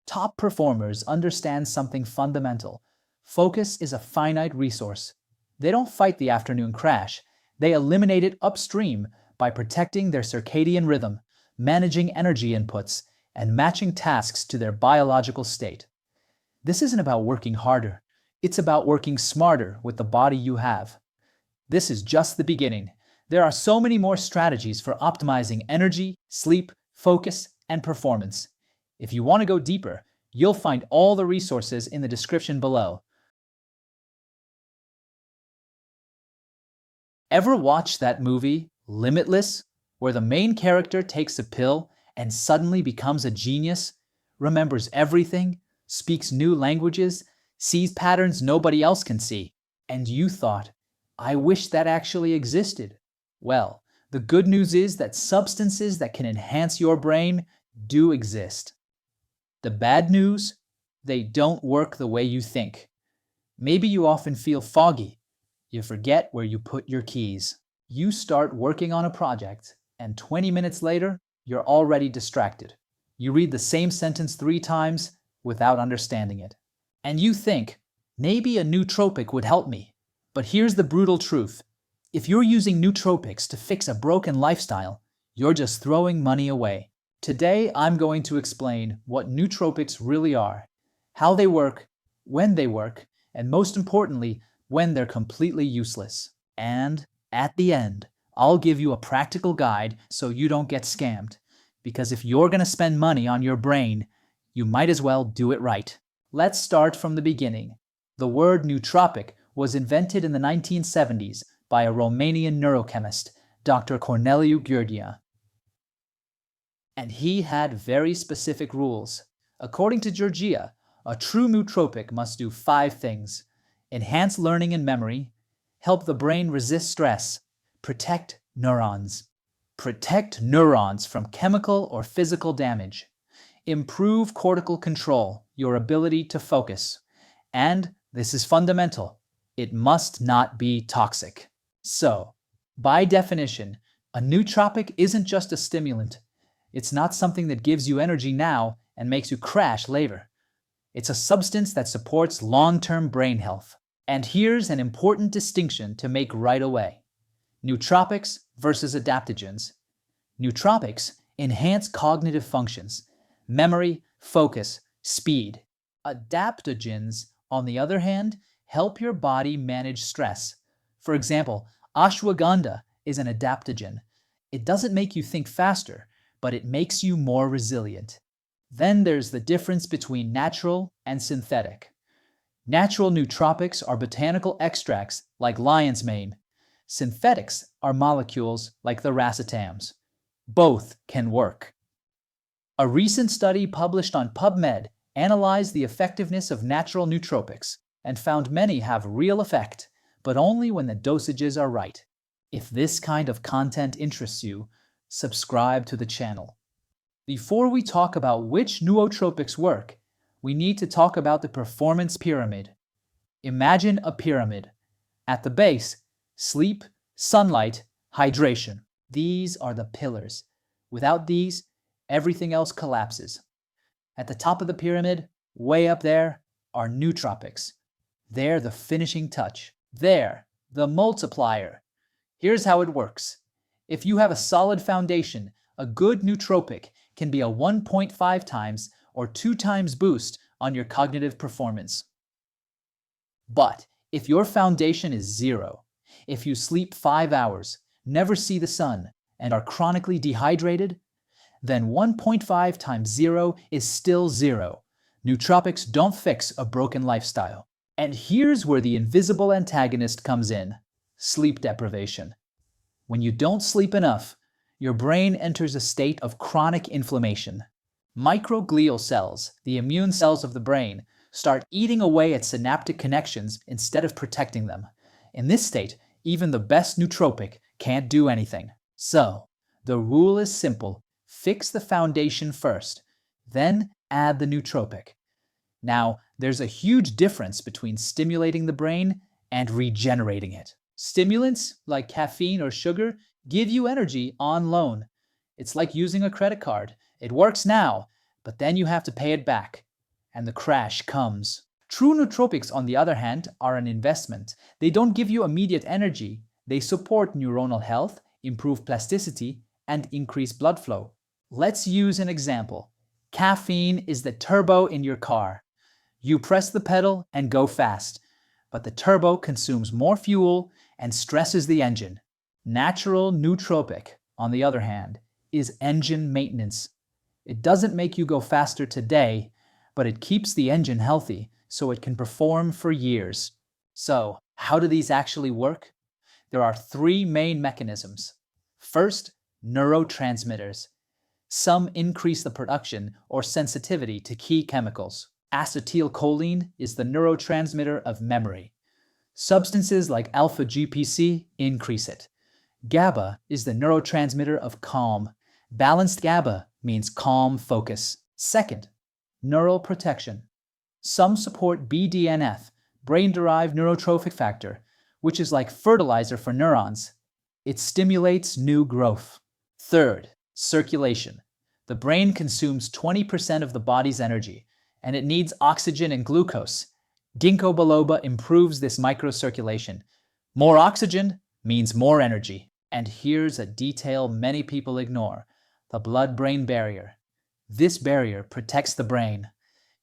Top performers understand something fundamental. Focus is a finite resource. They don't fight the afternoon crash. They eliminate it upstream by protecting their circadian rhythm, managing energy inputs, and matching tasks to their biological state. This isn't about working harder. It's about working smarter with the body you have. This is just the beginning. There are so many more strategies for optimizing energy, sleep, focus, and performance. If you want to go deeper, you'll find all the resources in the description below. Ever watch that movie, Limitless, where the main character takes a pill and suddenly becomes a genius, remembers everything, speaks new languages, sees patterns nobody else can see, and you thought, I wish that actually existed? Well, the good news is that substances that can enhance your brain do exist. The bad news? They don't work the way you think. Maybe you often feel foggy. You forget where you put your keys. You start working on a project, and 20 minutes later, you're already distracted. You read the same sentence 3 times without understanding it. And you think, maybe a nootropic would help me. But here's the brutal truth. If you're using nootropics to fix a broken lifestyle, you're just throwing money away. Today, I'm going to explain what nootropics really are, how they work, when they work, and most importantly, when they're completely useless. And at the end, I'll give you a practical guide so you don't get scammed. Because if you're going to spend money on your brain, you might as well do it right. Let's start from the beginning. The word nootropic was invented in the 1970s by a Romanian neurochemist, Dr. Corneliu Gheorghiu. And he had very specific rules. According to Gheorghiu, a true nootropic must do 5 things: enhance learning and memory, help the brain resist stress, protect neurons from chemical or physical damage, improve cortical control, your ability to focus, and, this is fundamental, it must not be toxic. So, by definition, a nootropic isn't just a stimulant. It's not something that gives you energy now and makes you crash later. It's a substance that supports long-term brain health. And here's an important distinction to make right away. Nootropics versus adaptogens. Nootropics enhance cognitive functions, memory, focus, speed. Adaptogens, on the other hand, help your body manage stress. For example, ashwagandha is an adaptogen. It doesn't make you think faster, but it makes you more resilient. Then there's the difference between natural and synthetic. Natural nootropics are botanical extracts like lion's mane. Synthetics are molecules like the racetams. Both can work. A recent study published on PubMed analyzed the effectiveness of natural nootropics and found many have real effect, but only when the dosages are right. If this kind of content interests you, subscribe to the channel. Before we talk about which nootropics work, we need to talk about the performance pyramid. Imagine a pyramid. At the base, sleep, sunlight, hydration. These are the pillars. Without these, everything else collapses. At the top of the pyramid, way up there, are nootropics. They're the finishing touch. They're the multiplier. Here's how it works. If you have a solid foundation, a good nootropic can be a 1.5 times or 2 times boost on your cognitive performance. But if your foundation is 0, if you sleep 5 hours, never see the sun, and are chronically dehydrated, then 1.5 times 0 is still 0. Nootropics don't fix a broken lifestyle. And here's where the invisible antagonist comes in: sleep deprivation. When you don't sleep enough, your brain enters a state of chronic inflammation. Microglial cells, the immune cells of the brain, start eating away at synaptic connections instead of protecting them. In this state, even the best nootropic can't do anything. So, the rule is simple. Fix the foundation first, then add the nootropic. Now, there's a huge difference between stimulating the brain and regenerating it. Stimulants, like caffeine or sugar, give you energy on loan. It's like using a credit card. It works now, but then you have to pay it back, and the crash comes. True nootropics, on the other hand, are an investment. They don't give you immediate energy. They support neuronal health, improve plasticity, and increase blood flow. Let's use an example. Caffeine is the turbo in your car. You press the pedal and go fast, but the turbo consumes more fuel and stresses the engine. Natural nootropic, on the other hand, is engine maintenance. It doesn't make you go faster today, but it keeps the engine healthy so it can perform for years. So, how do these actually work? There are 3 main mechanisms. First, neurotransmitters. Some increase the production or sensitivity to key chemicals. Acetylcholine is the neurotransmitter of memory. Substances like alpha-GPC increase it. GABA is the neurotransmitter of calm. Balanced GABA means calm focus. Second, neural protection. Some support BDNF, brain-derived neurotrophic factor, which is like fertilizer for neurons. It stimulates new growth. Third, circulation. The brain consumes 20% of the body's energy, and it needs oxygen and glucose. Ginkgo biloba improves this microcirculation. More oxygen means more energy. And here's a detail many people ignore: the blood-brain barrier. This barrier protects the brain.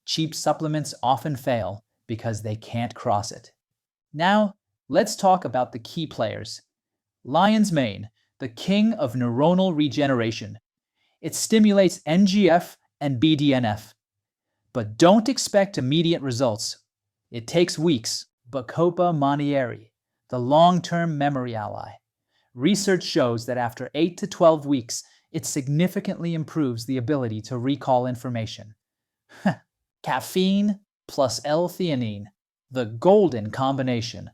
Cheap supplements often fail because they can't cross it. Now, let's talk about the key players. Lion's mane, the king of neuronal regeneration. It stimulates NGF and BDNF. But don't expect immediate results. It takes weeks. Bacopa monnieri, the long-term memory ally. Research shows that after 8 to 12 weeks, it significantly improves the ability to recall information. Caffeine plus L-theanine, the golden combination.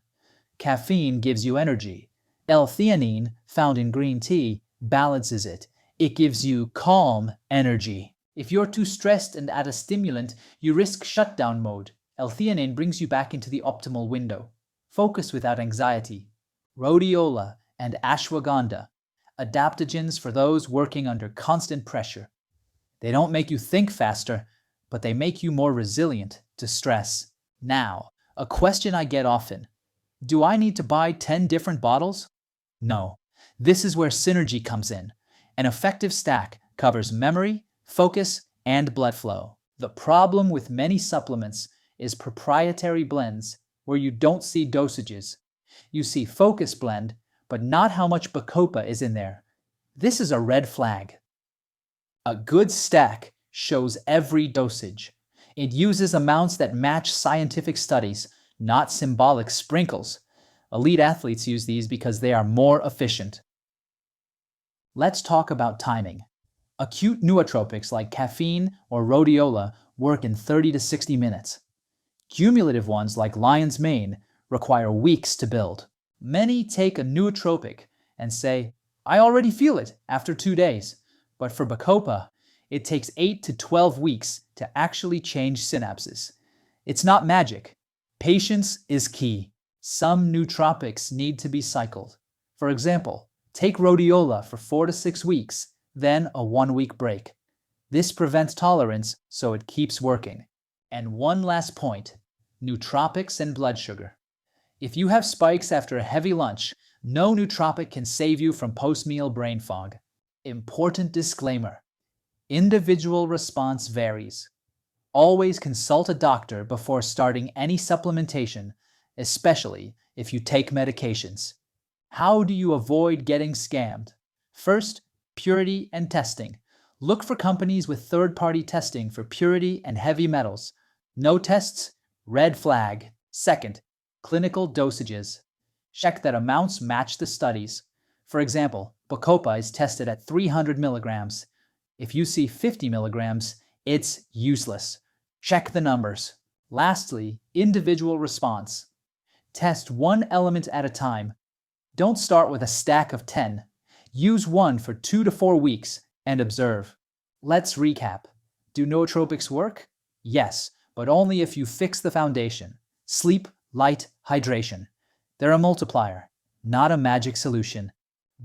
Caffeine gives you energy. L-theanine, found in green tea, balances it. It gives you calm energy. If you're too stressed and add a stimulant, you risk shutdown mode. L-theanine brings you back into the optimal window. Focus without anxiety. Rhodiola and ashwagandha. adaptogens for those working under constant pressure. They don't make you think faster, but they make you more resilient to stress. Now, a question I get often: do I need to buy 10 different bottles? No. This is where synergy comes in. An effective stack covers memory, focus, and blood flow. The problem with many supplements is proprietary blends where you don't see dosages. You see focus blend, but not how much Bacopa is in there. This is a red flag. A good stack shows every dosage. It uses amounts that match scientific studies, not symbolic sprinkles. Elite athletes use these because they are more efficient. Let's talk about timing. Acute nootropics like caffeine or rhodiola work in 30 to 60 minutes. Cumulative ones like lion's mane require weeks to build. Many take a nootropic and say, I already feel it after 2 days. But for Bacopa, it takes 8 to 12 weeks to actually change synapses. It's not magic. Patience is key. Some nootropics need to be cycled. For example, take rhodiola for 4 to 6 weeks, then a 1-week break. This prevents tolerance, so it keeps working. And one last point, nootropics and blood sugar. If you have spikes after a heavy lunch, no nootropic can save you from post-meal brain fog. Important disclaimer: individual response varies. Always consult a doctor before starting any supplementation, especially if you take medications. How do you avoid getting scammed? First, purity and testing. Look for companies with third-party testing for purity and heavy metals. No tests? Red flag. Second, clinical dosages. Check that amounts match the studies. For example, Bacopa is tested at 300 milligrams. If you see 50 milligrams, it's useless. Check the numbers. Lastly, individual response. Test one element at a time. Don't start with a stack of 10. Use one for 2 to 4 weeks and observe. Let's recap. Do nootropics work? Yes, but only if you fix the foundation. Sleep, light, hydration. They're a multiplier, not a magic solution.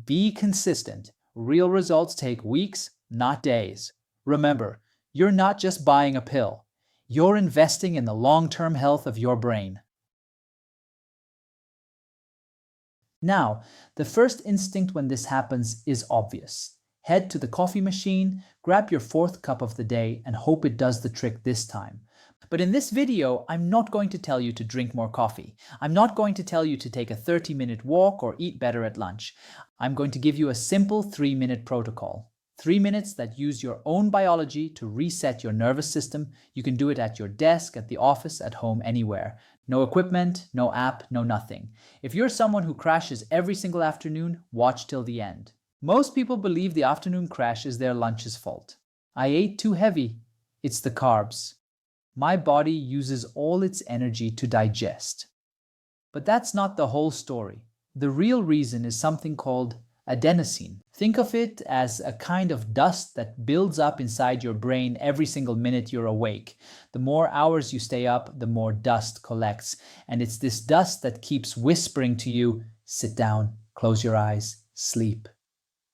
Be consistent. Real results take weeks, not days. Remember, you're not just buying a pill. You're investing in the long-term health of your brain. Now, the first instinct when this happens is obvious. Head to the coffee machine, grab your 4th cup of the day, and hope it does the trick this time. But in this video, I'm not going to tell you to drink more coffee. I'm not going to tell you to take a 30-minute walk or eat better at lunch. I'm going to give you a simple 3-minute protocol. 3 minutes that use your own biology to reset your nervous system. You can do it at your desk, at the office, at home, anywhere. No equipment, no app, no nothing. If you're someone who crashes every single afternoon, watch till the end. Most people believe the afternoon crash is their lunch's fault. I ate too heavy. It's the carbs. My body uses all its energy to digest. But that's not the whole story. The real reason is something called adenosine. Think of it as a kind of dust that builds up inside your brain every single minute you're awake. The more hours you stay up, the more dust collects. And it's this dust that keeps whispering to you, sit down, close your eyes, sleep.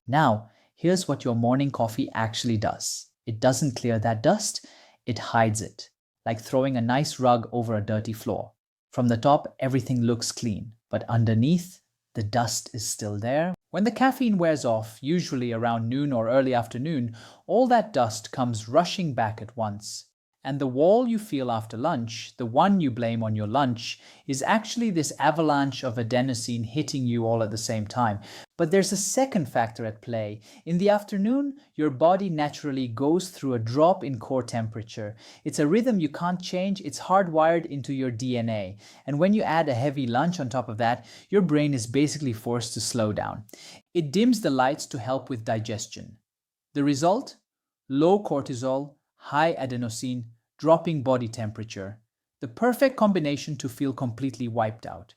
Now, here's what your morning coffee actually does. It doesn't clear that dust, it hides it. Like throwing a nice rug over a dirty floor. From the top, everything looks clean, but underneath, the dust is still there. When the caffeine wears off, usually around noon or early afternoon, all that dust comes rushing back at once. And the wall you feel after lunch, the one you blame on your lunch, is actually this avalanche of adenosine hitting you all at the same time. But there's a second factor at play. In the afternoon, your body naturally goes through a drop in core temperature. It's a rhythm you can't change, it's hardwired into your DNA. And when you add a heavy lunch on top of that, your brain is basically forced to slow down. It dims the lights to help with digestion. The result? Low cortisol, high adenosine, dropping body temperature. The perfect combination to feel completely wiped out.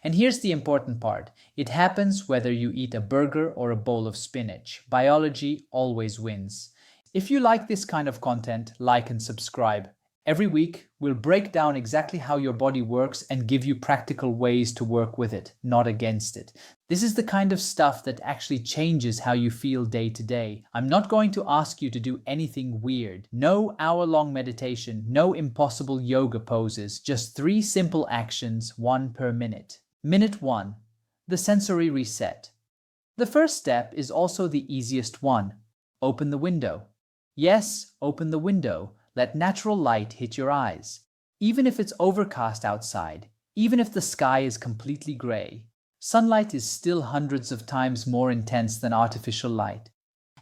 And here's the important part. It happens whether you eat a burger or a bowl of spinach. Biology always wins. If you like this kind of content, like and subscribe. Every week, we'll break down exactly how your body works and give you practical ways to work with it, not against it. This is the kind of stuff that actually changes how you feel day to day. I'm not going to ask you to do anything weird. No hour-long meditation, no impossible yoga poses, just 3 simple actions, 1 per minute. Minute 1. The sensory reset. The first step is also the easiest one. Open the window. Yes, open the window. Let natural light hit your eyes. Even if it's overcast outside, even if the sky is completely gray, sunlight is still hundreds of times more intense than artificial light.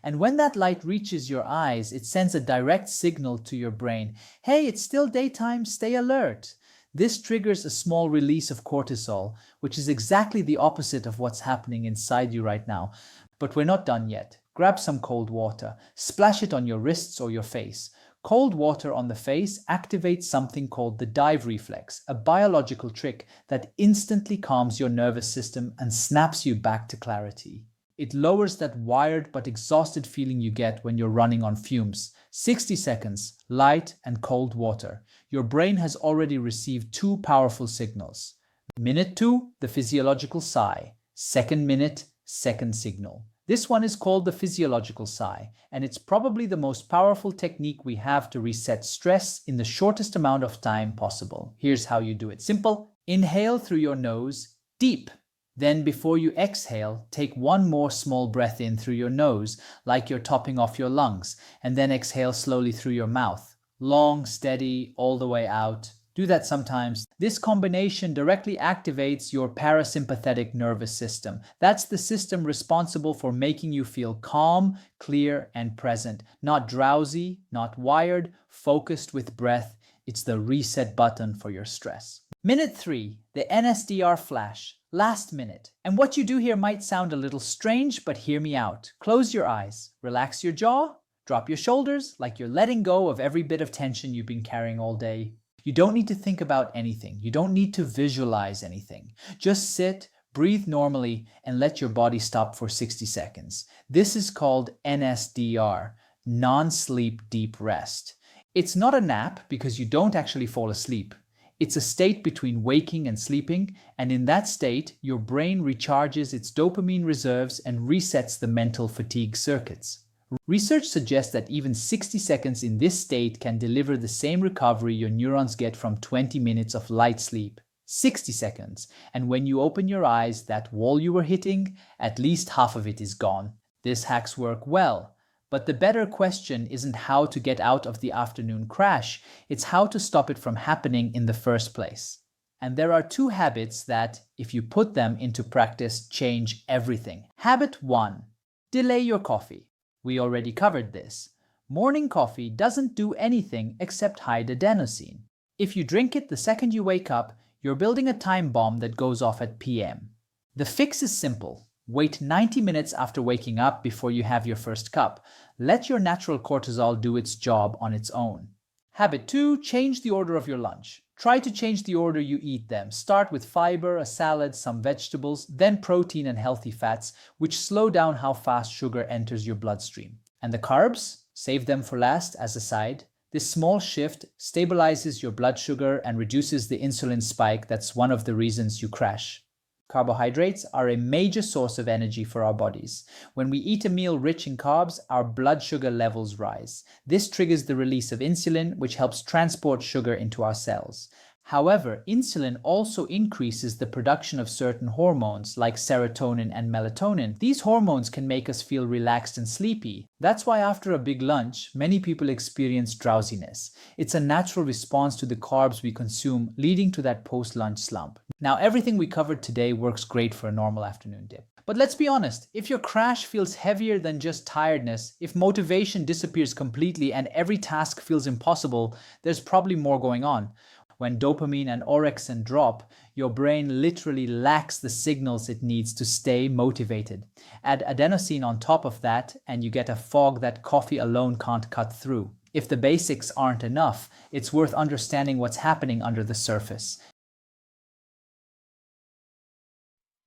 And when that light reaches your eyes, it sends a direct signal to your brain. Hey, it's still daytime, stay alert. This triggers a small release of cortisol, which is exactly the opposite of what's happening inside you right now. But we're not done yet. Grab some cold water, splash it on your wrists or your face. Cold water on the face activates something called the dive reflex, a biological trick that instantly calms your nervous system and snaps you back to clarity. It lowers that wired but exhausted feeling you get when you're running on fumes. 60 seconds, light and cold water. Your brain has already received 2 powerful signals. Minute 2, the physiological sigh. Second minute, second signal. This one is called the physiological sigh, and it's probably the most powerful technique we have to reset stress in the shortest amount of time possible. Here's how you do it. Simple. Inhale through your nose, deep. Then before you exhale, take 1 more small breath in through your nose, like you're topping off your lungs, and then exhale slowly through your mouth. Long, steady, all the way out. Do that sometimes. This combination directly activates your parasympathetic nervous system. That's the system responsible for making you feel calm, clear, and present. Not drowsy, not wired, focused with breath. It's the reset button for your stress. Minute 3, the NSDR flash. Last minute. And what you do here might sound a little strange, but hear me out. Close your eyes. Relax your jaw. Drop your shoulders like you're letting go of every bit of tension you've been carrying all day. You don't need to think about anything. You don't need to visualize anything. Just sit, breathe normally, and let your body stop for 60 seconds. This is called NSDR, non-sleep deep rest. It's not a nap because you don't actually fall asleep. It's a state between waking and sleeping, and in that state, your brain recharges its dopamine reserves and resets the mental fatigue circuits. Research suggests that even 60 seconds in this state can deliver the same recovery your neurons get from 20 minutes of light sleep. 60 seconds. And when you open your eyes, that wall you were hitting, at least half of it is gone. This hacks work well. But the better question isn't how to get out of the afternoon crash, it's how to stop it from happening in the first place. And there are 2 habits that, if you put them into practice, change everything. Habit 1. Delay your coffee. We already covered this. Morning coffee doesn't do anything except hide adenosine. If you drink it the second you wake up, you're building a time bomb that goes off at PM. The fix is simple. Wait 90 minutes after waking up before you have your first cup. Let your natural cortisol do its job on its own. Habit 2, change the order of your lunch. Try to change the order you eat them. Start with fiber, a salad, some vegetables, then protein and healthy fats, which slow down how fast sugar enters your bloodstream. And the carbs? Save them for last as a side. This small shift stabilizes your blood sugar and reduces the insulin spike that's one of the reasons you crash. Carbohydrates are a major source of energy for our bodies. When we eat a meal rich in carbs, our blood sugar levels rise. This triggers the release of insulin, which helps transport sugar into our cells. However, insulin also increases the production of certain hormones like serotonin and melatonin. These hormones can make us feel relaxed and sleepy. That's why after a big lunch, many people experience drowsiness. It's a natural response to the carbs we consume, leading to that post-lunch slump. Now, everything we covered today works great for a normal afternoon dip. But let's be honest, if your crash feels heavier than just tiredness, if motivation disappears completely and every task feels impossible, there's probably more going on. When dopamine and orexin drop, your brain literally lacks the signals it needs to stay motivated. Add adenosine on top of that, and you get a fog that coffee alone can't cut through. If the basics aren't enough, it's worth understanding what's happening under the surface.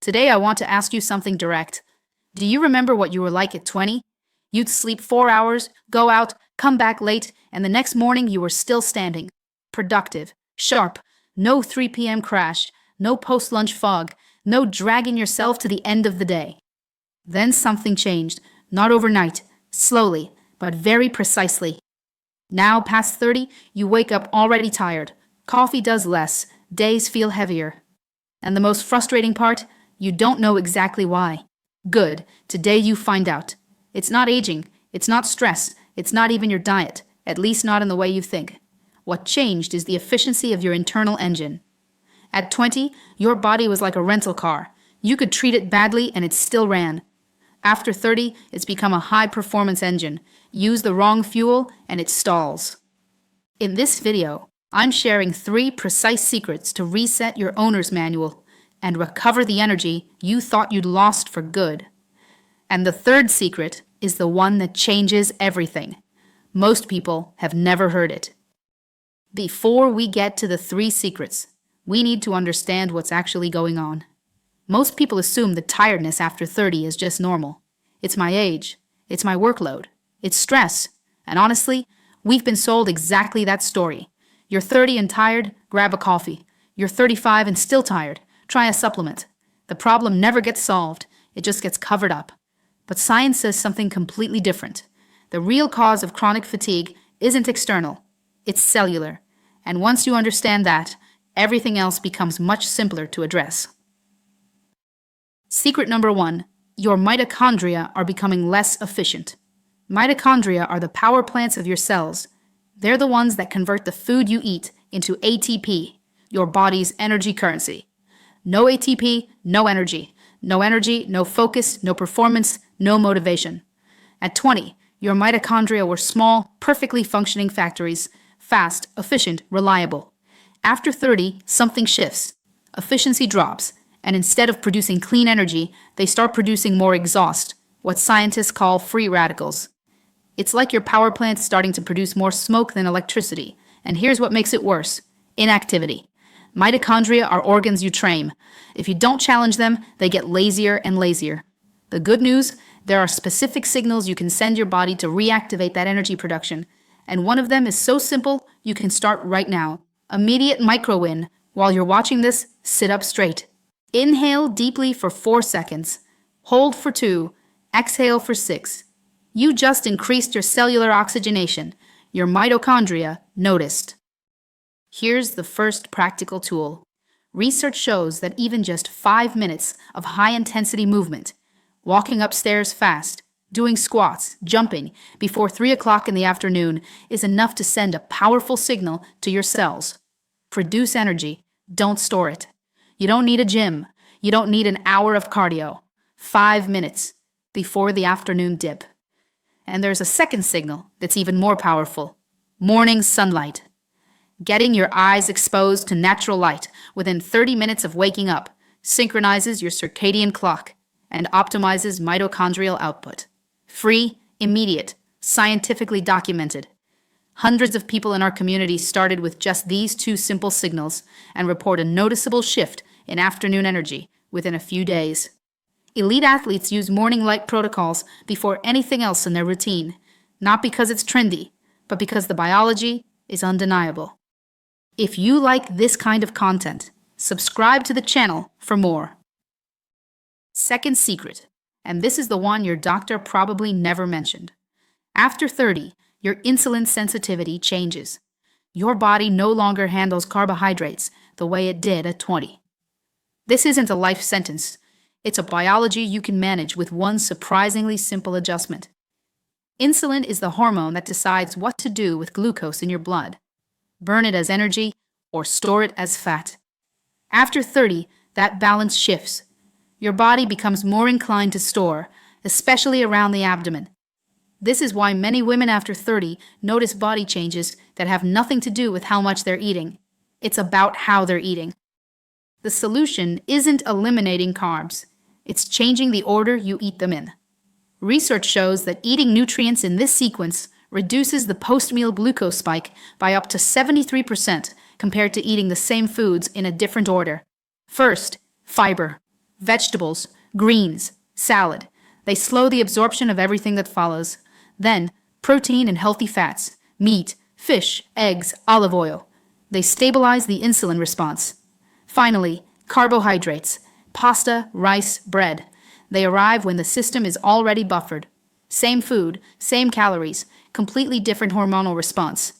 Today I want to ask you something direct. Do you remember what you were like at 20? You'd sleep 4 hours, go out, come back late, and the next morning you were still standing. Productive. Sharp, no 3 p.m. crash, no post-lunch fog, No dragging yourself to the end of the day. Then something changed, not overnight, slowly, but very precisely. Now, past 30, you wake up already tired. Coffee does less, days feel heavier. And the most frustrating part, you don't know exactly why. Good, today you find out. It's not aging, it's not stress, it's not even your diet, at least not in the way you think. What changed is the efficiency of your internal engine. At 20, your body was like a rental car. You could treat it badly and it still ran. After 30, it's become a high-performance engine. Use the wrong fuel and it stalls. In this video, I'm sharing 3 precise secrets to reset your owner's manual and recover the energy you thought you'd lost for good. And the third secret is the one that changes everything. Most people have never heard it. Before we get to the 3 secrets, we need to understand what's actually going on. Most people assume that tiredness after 30 is just normal. It's my age. It's my workload. It's stress. And honestly, we've been sold exactly that story. You're 30 and tired, grab a coffee. You're 35 and still tired, try a supplement. The problem never gets solved. It just gets covered up. But science says something completely different. The real cause of chronic fatigue isn't external. It's cellular. And once you understand that, everything else becomes much simpler to address. Secret number 1, your mitochondria are becoming less efficient. Mitochondria are the power plants of your cells. They're the ones that convert the food you eat into ATP, your body's energy currency. No ATP, no energy. No energy, no focus, no performance, no motivation. At 20, your mitochondria were small, perfectly functioning factories, fast, efficient, reliable. After 30, something shifts. Efficiency drops, and instead of producing clean energy, they start producing more exhaust, what scientists call free radicals. It's like your power plant starting to produce more smoke than electricity. And here's what makes it worse: inactivity. Mitochondria are organs you train. If you don't challenge them, they get lazier and lazier. The good news, there are specific signals you can send your body to reactivate that energy production. And one of them is so simple, you can start right now. Immediate micro-win. While you're watching this, sit up straight. Inhale deeply for 4 seconds. Hold for 2. Exhale for 6. You just increased your cellular oxygenation. Your mitochondria noticed. Here's the first practical tool. Research shows that even just 5 minutes of high-intensity movement, walking upstairs fast, doing squats, jumping, before 3 o'clock in the afternoon is enough to send a powerful signal to your cells. Produce energy. Don't store it. You don't need a gym. You don't need an hour of cardio. 5 minutes before the afternoon dip. And there's a second signal that's even more powerful. Morning sunlight. Getting your eyes exposed to natural light within 30 minutes of waking up synchronizes your circadian clock and optimizes mitochondrial output. Free, immediate, scientifically documented. Hundreds of people in our community started with just these 2 simple signals and report a noticeable shift in afternoon energy within a few days. Elite athletes use morning light protocols before anything else in their routine, not because it's trendy, but because the biology is undeniable. If you like this kind of content, subscribe to the channel for more. Second secret, and this is the one your doctor probably never mentioned. After 30, your insulin sensitivity changes. Your body no longer handles carbohydrates the way it did at 20. This isn't a life sentence. It's a biology you can manage with one surprisingly simple adjustment. Insulin is the hormone that decides what to do with glucose in your blood. Burn it as energy or store it as fat. After 30, that balance shifts. Your body becomes more inclined to store, especially around the abdomen. This is why many women after 30 notice body changes that have nothing to do with how much they're eating. It's about how they're eating. The solution isn't eliminating carbs. It's changing the order you eat them in. Research shows that eating nutrients in this sequence reduces the post-meal glucose spike by up to 73% compared to eating the same foods in a different order. First, fiber, vegetables, greens, salad. They slow the absorption of everything that follows. Then, protein and healthy fats, meat, fish, eggs, olive oil. They stabilize the insulin response. Finally, carbohydrates. Pasta, rice, bread. They arrive when the system is already buffered. Same food, same calories, completely different hormonal response.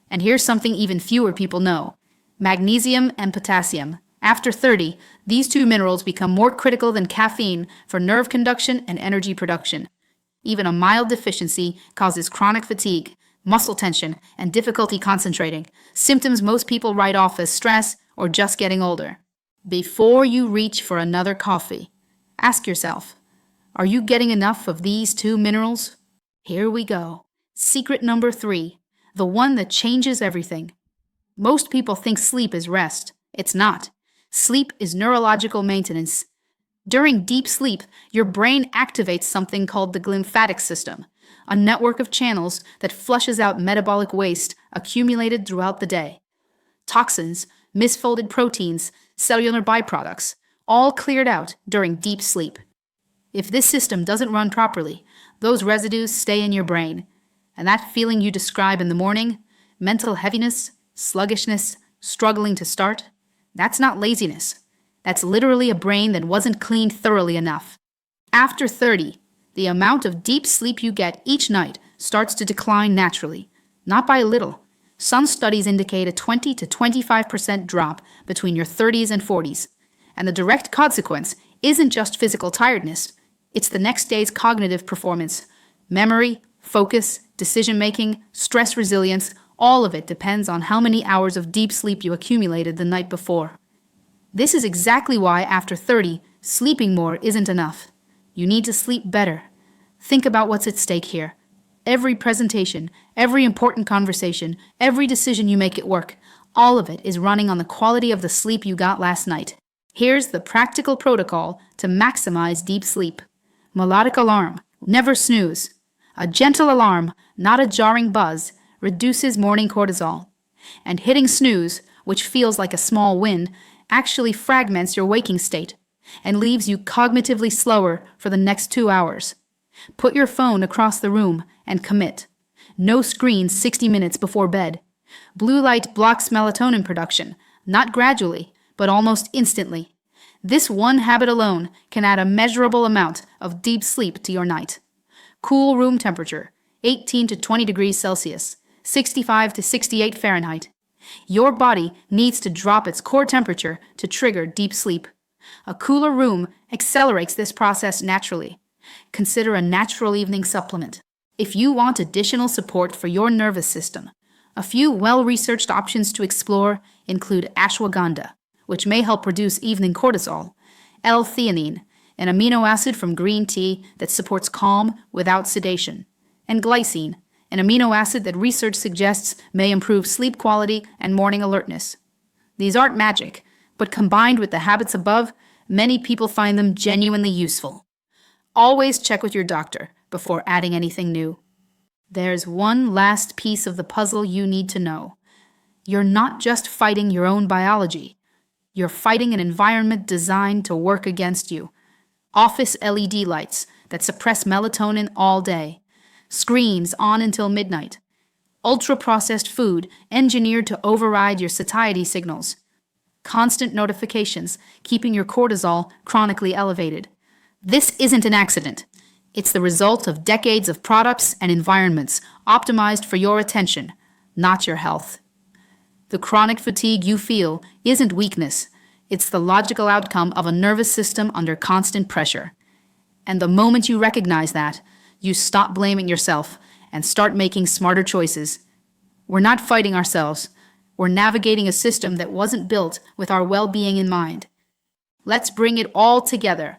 And here's something even fewer people know. Magnesium and potassium. After 30, these two minerals become more critical than caffeine for nerve conduction and energy production. Even a mild deficiency causes chronic fatigue, muscle tension, and difficulty concentrating, symptoms most people write off as stress or just getting older. Before you reach for another coffee, ask yourself, are you getting enough of these two minerals? Here we go. Secret number 3, the one that changes everything. Most people think sleep is rest. It's not. Sleep is neurological maintenance. During deep sleep, your brain activates something called the glymphatic system, a network of channels that flushes out metabolic waste accumulated throughout the day. Toxins, misfolded proteins, cellular byproducts, all cleared out during deep sleep. If this system doesn't run properly, those residues stay in your brain. And that feeling you describe in the morning, mental heaviness, sluggishness, struggling to start, that's not laziness. That's literally a brain that wasn't cleaned thoroughly enough. After 30, the amount of deep sleep you get each night starts to decline naturally, not by a little. Some studies indicate a 20 to 25% drop between your 30s and 40s. And the direct consequence isn't just physical tiredness, it's the next day's cognitive performance. Memory, focus, decision-making, stress resilience, all of it depends on how many hours of deep sleep you accumulated the night before. This is exactly why after 30, sleeping more isn't enough. You need to sleep better. Think about what's at stake here. Every presentation, every important conversation, every decision you make at work, all of it is running on the quality of the sleep you got last night. Here's the practical protocol to maximize deep sleep. Melodic alarm. Never snooze. A gentle alarm, not a jarring buzz, reduces morning cortisol. And hitting snooze, which feels like a small win, actually fragments your waking state and leaves you cognitively slower for the next 2 hours. Put your phone across the room and commit. No screens 60 minutes before bed. Blue light blocks melatonin production, not gradually, but almost instantly. This one habit alone can add a measurable amount of deep sleep to your night. Cool room temperature, 18 to 20 degrees Celsius, 65 to 68 Fahrenheit. Your body needs to drop its core temperature to trigger deep sleep. A cooler room accelerates this process naturally. Consider a natural evening supplement. If you want additional support for your nervous system, a few well-researched options to explore include ashwagandha, which may help reduce evening cortisol, L-theanine, an amino acid from green tea that supports calm without sedation, and glycine, an amino acid that research suggests may improve sleep quality and morning alertness. These aren't magic, but combined with the habits above, many people find them genuinely useful. Always check with your doctor before adding anything new. There's one last piece of the puzzle you need to know. You're not just fighting your own biology. You're fighting an environment designed to work against you. Office LED lights that suppress melatonin all day. Screens on until midnight. Ultra-processed food engineered to override your satiety signals. Constant notifications keeping your cortisol chronically elevated. This isn't an accident. It's the result of decades of products and environments optimized for your attention, not your health. The chronic fatigue you feel isn't weakness. It's the logical outcome of a nervous system under constant pressure. And the moment you recognize that, you stop blaming yourself and start making smarter choices. We're not fighting ourselves. We're navigating a system that wasn't built with our well-being in mind. Let's bring it all together.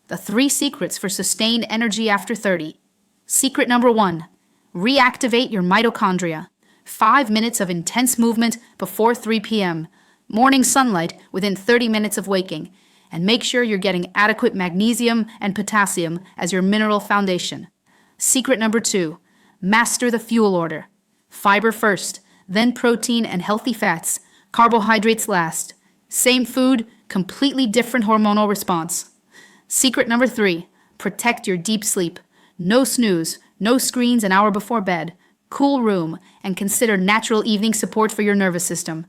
The 3 secrets for sustained energy after 30. Secret number 1, reactivate your mitochondria. 5 minutes of intense movement before 3 p.m. Morning sunlight within 30 minutes of waking. And make sure you're getting adequate magnesium and potassium as your mineral foundation. Secret number 2, master the fuel order. Fiber first, then protein and healthy fats. Carbohydrates last. Same food, completely different hormonal response. Secret number 3, protect your deep sleep. No snooze, no screens an hour before bed, cool room, and consider natural evening support for your nervous system.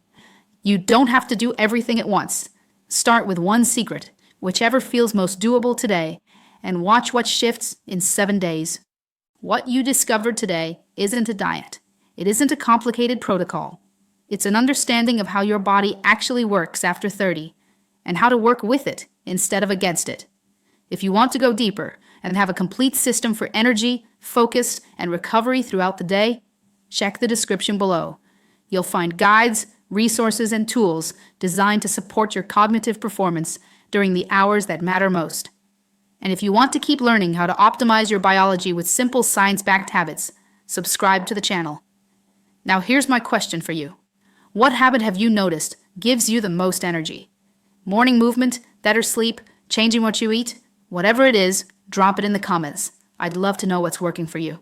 You don't have to do everything at once. Start with one secret. whichever feels most doable today, and watch what shifts in 7 days. What you discovered today isn't a diet. It isn't a complicated protocol. It's an understanding of how your body actually works after 30 and how to work with it instead of against it. If you want to go deeper and have a complete system for energy, focus, and recovery throughout the day, check the description below. You'll find guides, resources, and tools designed to support your cognitive performance during the hours that matter most. And if you want to keep learning how to optimize your biology with simple science-backed habits, subscribe to the channel. Now here's my question for you. What habit have you noticed gives you the most energy? Morning movement, better sleep, changing what you eat? Whatever it is, drop it in the comments. I'd love to know what's working for you.